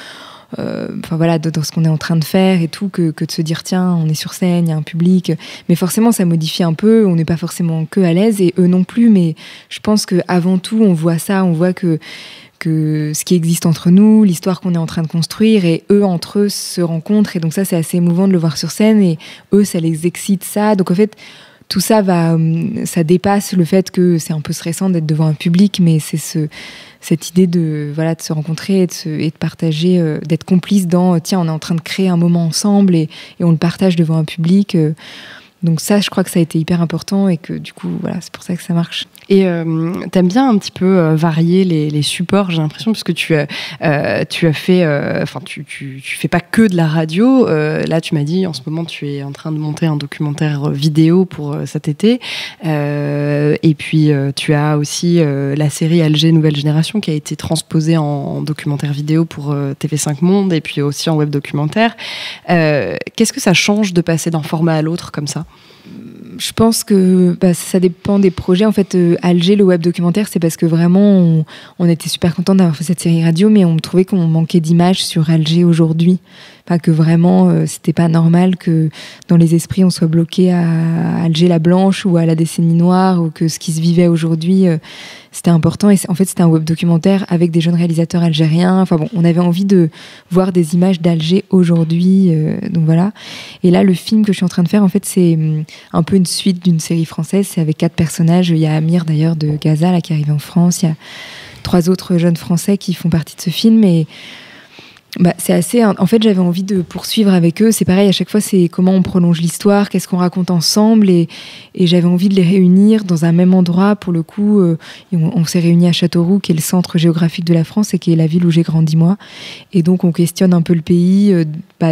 ce qu'on est en train de faire et tout, que de se dire tiens, on est sur scène, il y a un public. Mais forcément, ça modifie un peu, on n'est pas forcément que à l'aise, et eux non plus, mais je pense qu'avant tout, on voit ça, on voit que ce qui existe entre nous, l'histoire qu'on est en train de construire, et eux, entre eux, se rencontrent, et donc ça, c'est assez émouvant de le voir sur scène, et eux, ça les excite, ça. Donc en fait, tout ça ça dépasse le fait que c'est un peu stressant d'être devant un public, mais c'est cette idée de se rencontrer et de partager, d'être complice dans tiens, on est en train de créer un moment ensemble et on le partage devant un public. Donc ça, je crois que ça a été hyper important et que du coup, voilà, c'est pour ça que ça marche. Et t'aimes bien un petit peu varier les supports, j'ai l'impression, parce que tu as fait, tu fais pas que de la radio. Là, tu m'as dit, en ce moment, tu es en train de monter un documentaire vidéo pour cet été. Et puis, tu as aussi la série Alger Nouvelle Génération qui a été transposée en documentaire vidéo pour TV5 Monde et puis aussi en web documentaire. Qu'est-ce que ça change de passer d'un format à l'autre comme ça ? Je pense que ça dépend des projets. En fait, Alger, le web documentaire, c'est parce que vraiment, on était super contents d'avoir fait cette série radio, mais on trouvait qu'on manquait d'images sur Alger aujourd'hui. Enfin, que vraiment, c'était pas normal que dans les esprits, on soit bloqué à Alger la Blanche ou à la décennie noire, ou que ce qui se vivait aujourd'hui, c'était important. Et en fait, c'était un web documentaire avec des jeunes réalisateurs algériens. Enfin bon, on avait envie de voir des images d'Alger aujourd'hui. Donc voilà. Et là, le film que je suis en train de faire, en fait, c'est un peu une suite d'une série française. C'est avec 4 personnages. Il y a Amir, d'ailleurs, de Gaza, là, qui arrive en France. Il y a 3 autres jeunes Français qui font partie de ce film. Et c'est assez... En fait, j'avais envie de poursuivre avec eux. C'est pareil, à chaque fois, c'est comment on prolonge l'histoire, qu'est-ce qu'on raconte ensemble. Et j'avais envie de les réunir dans un même endroit. Pour le coup, on s'est réunis à Châteauroux, qui est le centre géographique de la France et qui est la ville où j'ai grandi, moi. Et donc, on questionne un peu le pays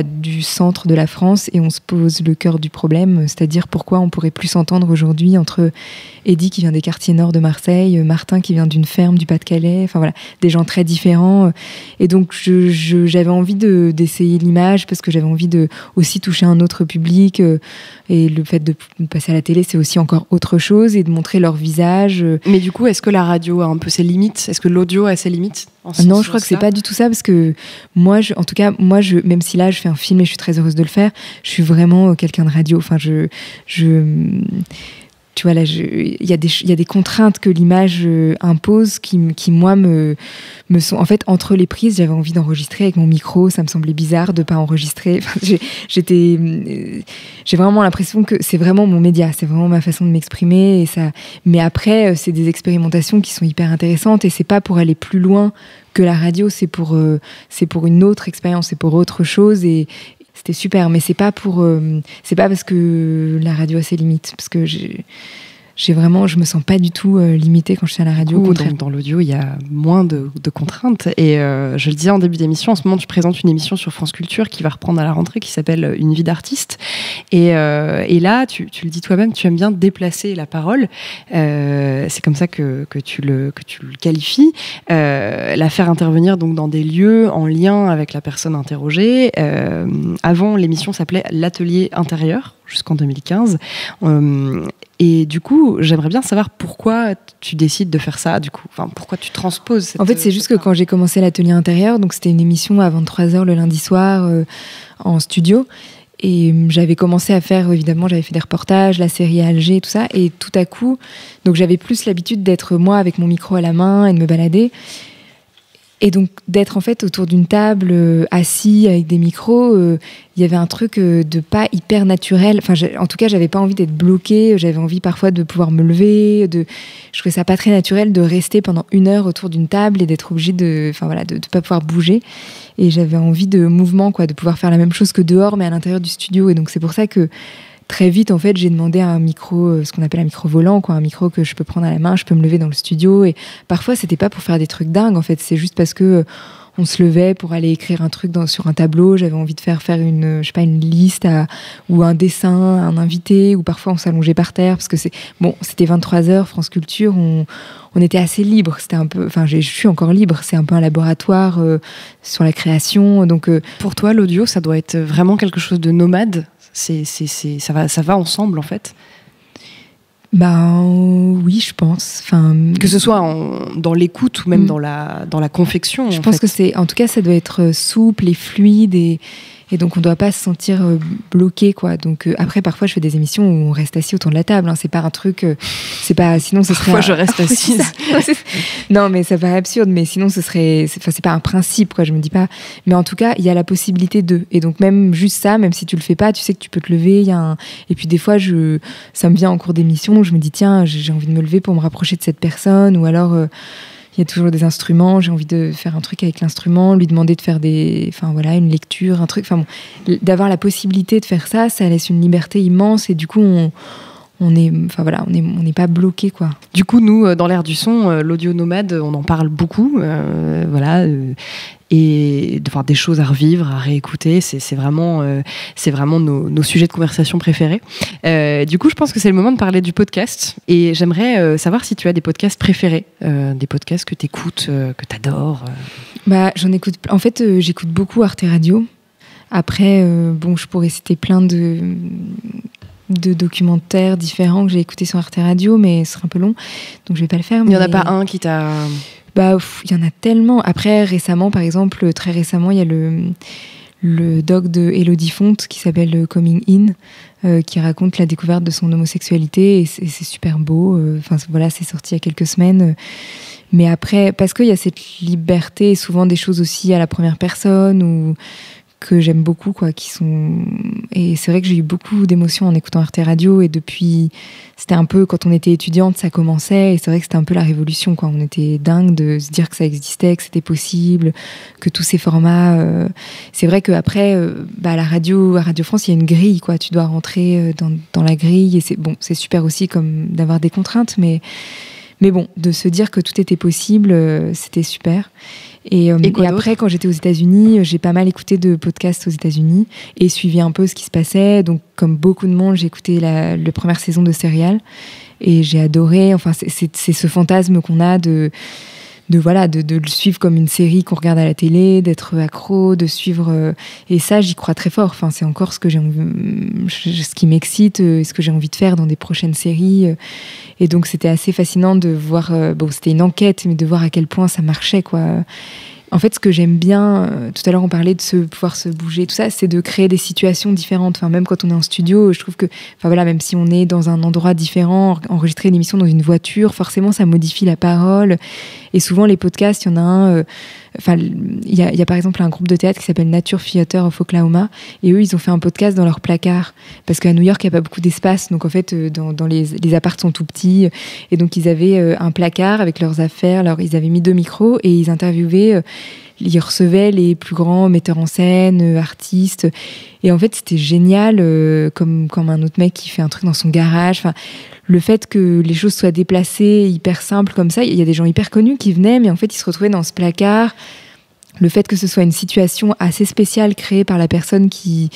du centre de la France et on se pose le cœur du problème, c'est-à-dire pourquoi on pourrait plus s'entendre aujourd'hui entre Eddy, qui vient des quartiers nord de Marseille, Martin, qui vient d'une ferme du Pas-de-Calais, enfin voilà, des gens très différents. Et donc, j'avais envie d'essayer l'image parce que j'avais envie de aussi toucher un autre public, et le fait de passer à la télé, c'est aussi encore autre chose, et de montrer leur visage. Mais du coup, est-ce que la radio a un peu ses limites ? Est-ce que l'audio a ses limites ? Non, je crois que c'est pas du tout ça, parce que moi, même si là je fais un film et je suis très heureuse de le faire, je suis vraiment quelqu'un de radio. Enfin, tu vois, là, il y a des contraintes que l'image impose qui moi, me sont... En fait, entre les prises, j'avais envie d'enregistrer avec mon micro. Ça me semblait bizarre de ne pas enregistrer. Enfin, j'ai vraiment l'impression que c'est vraiment mon média. C'est vraiment ma façon de m'exprimer. Et ça... Mais après, c'est des expérimentations qui sont hyper intéressantes. Et c'est pas pour aller plus loin que la radio. C'est pour une autre expérience. C'est pour autre chose. Et c'était super, mais c'est pas parce que la radio a ses limites, parce que je me sens pas du tout limitée quand je suis à la radio. Au contraire. Dans l'audio, il y a moins de contraintes. Et je le disais en début d'émission, en ce moment, tu présentes une émission sur France Culture qui va reprendre à la rentrée, qui s'appelle Une vie d'artiste. Et là, tu le dis toi-même, tu aimes bien déplacer la parole. C'est comme ça que tu le qualifies. La faire intervenir donc dans des lieux en lien avec la personne interrogée. Avant, l'émission s'appelait L'Atelier intérieur, jusqu'en 2015. Et du coup, j'aimerais bien savoir pourquoi tu décides de faire ça, du coup. Enfin, pourquoi tu transposes En fait, c'est juste que quand j'ai commencé l'Atelier intérieur, donc c'était une émission à 23h le lundi soir en studio. Et j'avais commencé à faire, évidemment, j'avais fait des reportages, la série à Alger, tout ça. Et tout à coup, donc j'avais plus l'habitude d'être moi avec mon micro à la main et de me balader. Et donc d'être en fait autour d'une table, assis avec des micros, il y avait un truc de pas hyper naturel. Enfin, en tout cas, j'avais pas envie d'être bloquée. J'avais envie parfois de pouvoir me lever. Je trouvais ça pas très naturel de rester pendant 1 heure autour d'une table et d'être obligée de pas pouvoir bouger. Et j'avais envie de mouvement, quoi, de pouvoir faire la même chose que dehors, mais à l'intérieur du studio. Et donc c'est pour ça que très vite, en fait, j'ai demandé un micro, ce qu'on appelle un micro volant, quoi, un micro que je peux prendre à la main, je peux me lever dans le studio. Et parfois, c'était pas pour faire des trucs dingues, en fait. C'est juste parce que on se levait pour aller écrire un truc sur un tableau. J'avais envie de faire une liste ou un dessin, un invité, ou parfois on s'allongeait par terre parce que c'était 23h, France Culture. On était assez libre. C'était un peu, enfin, je suis encore libre. C'est un peu un laboratoire sur la création. Donc, pour toi, l'audio, ça doit être vraiment quelque chose de nomade. Ça va ensemble en fait. Oui, je pense. Enfin, que ce soit dans l'écoute ou même dans la confection. Je pense que en tout cas, ça doit être souple et fluide et donc on doit pas se sentir bloqué, quoi. Donc après, parfois, je fais des émissions où on reste assis autour de la table. Hein. C'est pas un truc. C'est pas. Sinon, ce serait. Parfois, je reste assise. Non, mais ça paraît absurde. Mais sinon, ce serait. C'est pas un principe, quoi. Je me dis pas. Mais en tout cas, il y a la possibilité de. Et donc même juste ça, même si tu le fais pas, tu sais que tu peux te lever. Et puis des fois, ça me vient en cours d'émission. Je me dis tiens, j'ai envie de me lever pour me rapprocher de cette personne, ou alors. Il y a toujours des instruments, j'ai envie de faire un truc avec l'instrument, lui demander de faire une lecture, un truc. D'avoir la possibilité de faire ça, ça laisse une liberté immense et du coup, on n'est pas bloqué, quoi. Du coup, nous, dans l'ère du son, l'audio nomade, on en parle beaucoup, et de voir des choses à revivre, à réécouter, c'est vraiment nos sujets de conversation préférés. Du coup, je pense que c'est le moment de parler du podcast, et j'aimerais savoir si tu as des podcasts préférés, des podcasts que tu écoutes, que tu adores. J'en écoute. En fait, j'écoute beaucoup Arte Radio. Après, je pourrais citer plein de documentaires différents que j'ai écoutés sur Arte Radio, mais ce serait un peu long, donc je vais pas le faire. Il n'y en a pas un qui t'a... il y en a tellement. Après, récemment, par exemple, très récemment, il y a le doc de Elodie Fonte qui s'appelle Coming In, qui raconte la découverte de son homosexualité, et c'est super beau. C'est sorti il y a quelques semaines. Mais après, parce qu'il y a cette liberté, et souvent des choses aussi à la première personne, ou que j'aime beaucoup, quoi, et c'est vrai que j'ai eu beaucoup d'émotions en écoutant Arte Radio, et depuis, c'était un peu, quand on était étudiante, ça commençait, et c'est vrai que c'était un peu la révolution, quoi. On était dingue de se dire que ça existait, que c'était possible, que tous ces formats, c'est vrai qu'après, à Radio France, il y a une grille, quoi. Tu dois rentrer dans la grille, et c'est super aussi comme d'avoir des contraintes, mais bon, de se dire que tout était possible, c'était super. Et après, quand j'étais aux États-Unis, j'ai pas mal écouté de podcasts aux États-Unis et suivi un peu ce qui se passait. Donc, comme beaucoup de monde, j'ai écouté la première saison de Serial et j'ai adoré. Enfin, c'est ce fantasme qu'on a de le suivre comme une série qu'on regarde à la télé, d'être accro, de suivre. Et ça, j'y crois très fort. Enfin, c'est encore ce qui m'excite, ce que j'ai envie de faire dans des prochaines séries. Et donc, c'était assez fascinant de voir. C'était une enquête, mais de voir à quel point ça marchait, quoi. En fait, ce que j'aime bien, tout à l'heure on parlait de pouvoir se bouger, tout ça, c'est de créer des situations différentes. Enfin, même quand on est en studio, je trouve que, enfin voilà, même si on est dans un endroit différent, enregistrer une émission dans une voiture, forcément ça modifie la parole. Et souvent les podcasts, il y en a un, il y a par exemple un groupe de théâtre qui s'appelle Nature Theater of Oklahoma, et eux ils ont fait un podcast dans leur placard, parce qu'à New York il n'y a pas beaucoup d'espace, donc en fait dans les apparts sont tout petits, et donc ils avaient un placard avec leurs affaires, ils avaient mis 2 micros et ils interviewaient, ils recevaient les plus grands metteurs en scène, artistes, et en fait c'était génial, comme un autre mec qui fait un truc dans son garage. Enfin, le fait que les choses soient déplacées, hyper simples comme ça, il y a des gens hyper connus qui venaient, mais en fait ils se retrouvaient dans ce placard. Le fait que ce soit une situation assez spéciale créée par la personne qui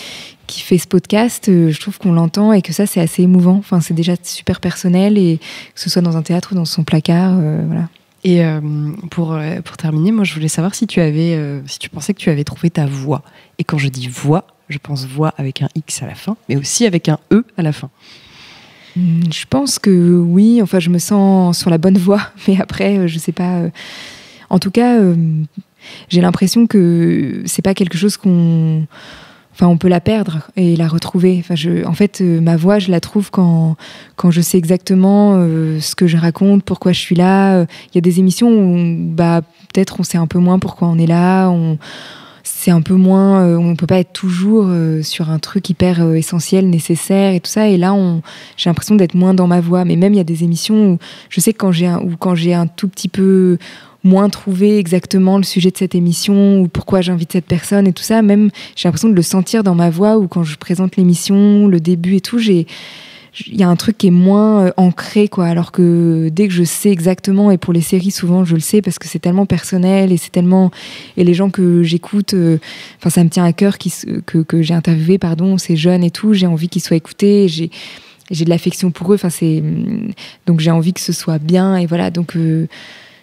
fait ce podcast, je trouve qu'on l'entend et que ça c'est assez émouvant. Enfin, c'est déjà super personnel, et que ce soit dans un théâtre ou dans son placard, voilà. Et pour terminer, moi je voulais savoir si tu pensais que tu avais trouvé ta voix. Et quand je dis voix, je pense voix avec un X à la fin, mais aussi avec un E à la fin. Je pense que oui, enfin je me sens sur la bonne voie, mais après je sais pas. En tout cas, j'ai l'impression que c'est pas quelque chose on peut la perdre et la retrouver. En fait, ma voix, je la trouve quand je sais exactement ce que je raconte, pourquoi je suis là. Il y a des émissions où peut-être on sait un peu moins pourquoi on est là. C'est un peu moins, on peut pas être toujours sur un truc hyper essentiel, nécessaire et tout ça. Et là, j'ai l'impression d'être moins dans ma voix. Mais même il y a des émissions où je sais que quand j'ai un tout petit peu moins trouvé exactement le sujet de cette émission ou pourquoi j'invite cette personne et tout ça, même j'ai l'impression de le sentir dans ma voix, ou quand je présente l'émission, le début et tout, il y a un truc qui est moins ancré, quoi. Alors que dès que je sais exactement, et pour les séries souvent je le sais parce que c'est tellement personnel et les gens que j'écoute, ça me tient à cœur que j'ai interviewé, c'est jeune et tout, j'ai envie qu'ils soient écoutés, j'ai de l'affection pour eux, donc j'ai envie que ce soit bien, et voilà, donc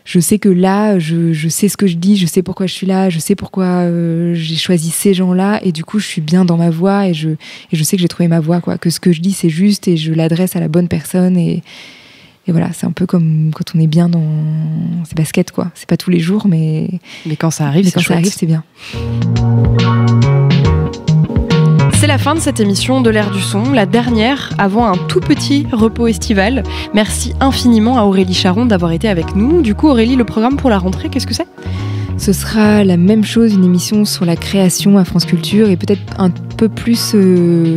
je sais que là, je sais ce que je dis, je sais pourquoi je suis là, je sais pourquoi j'ai choisi ces gens-là, et du coup, je suis bien dans ma voix, et je sais que j'ai trouvé ma voix, quoi, que ce que je dis, c'est juste, et je l'adresse à la bonne personne, et voilà, c'est un peu comme quand on est bien dans ses baskets, quoi. C'est pas tous les jours, mais quand ça arrive, c'est bien. C'est la fin de cette émission de l'Air du Son, la dernière avant un tout petit repos estival. Merci infiniment à Aurélie Charon d'avoir été avec nous. Du coup, Aurélie, le programme pour la rentrée, qu'est-ce que c'est ? Ce sera la même chose, une émission sur la création à France Culture, et peut-être un peu plus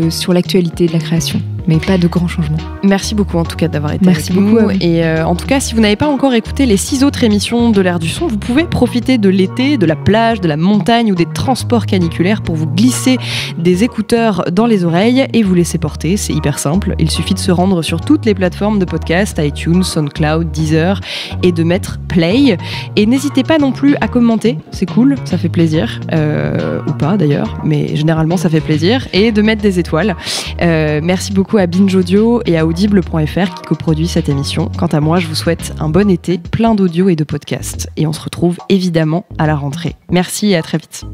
sur l'actualité de la création, mais pas de grands changements. Merci beaucoup en tout cas d'avoir été avec nous. Merci beaucoup. Et en tout cas, si vous n'avez pas encore écouté les 6 autres émissions de l'Air du Son, vous pouvez profiter de l'été, de la plage, de la montagne ou des transports caniculaires pour vous glisser des écouteurs dans les oreilles et vous laisser porter. C'est hyper simple. Il suffit de se rendre sur toutes les plateformes de podcast, iTunes, SoundCloud, Deezer, et de mettre play. Et n'hésitez pas non plus à commenter, c'est cool, ça fait plaisir, ou pas d'ailleurs, mais généralement ça fait plaisir, et de mettre des étoiles. Merci beaucoup à Binge Audio et à Audible.fr qui coproduit cette émission. Quant à moi, je vous souhaite un bon été, plein d'audio et de podcasts. Et on se retrouve évidemment à la rentrée. Merci et à très vite.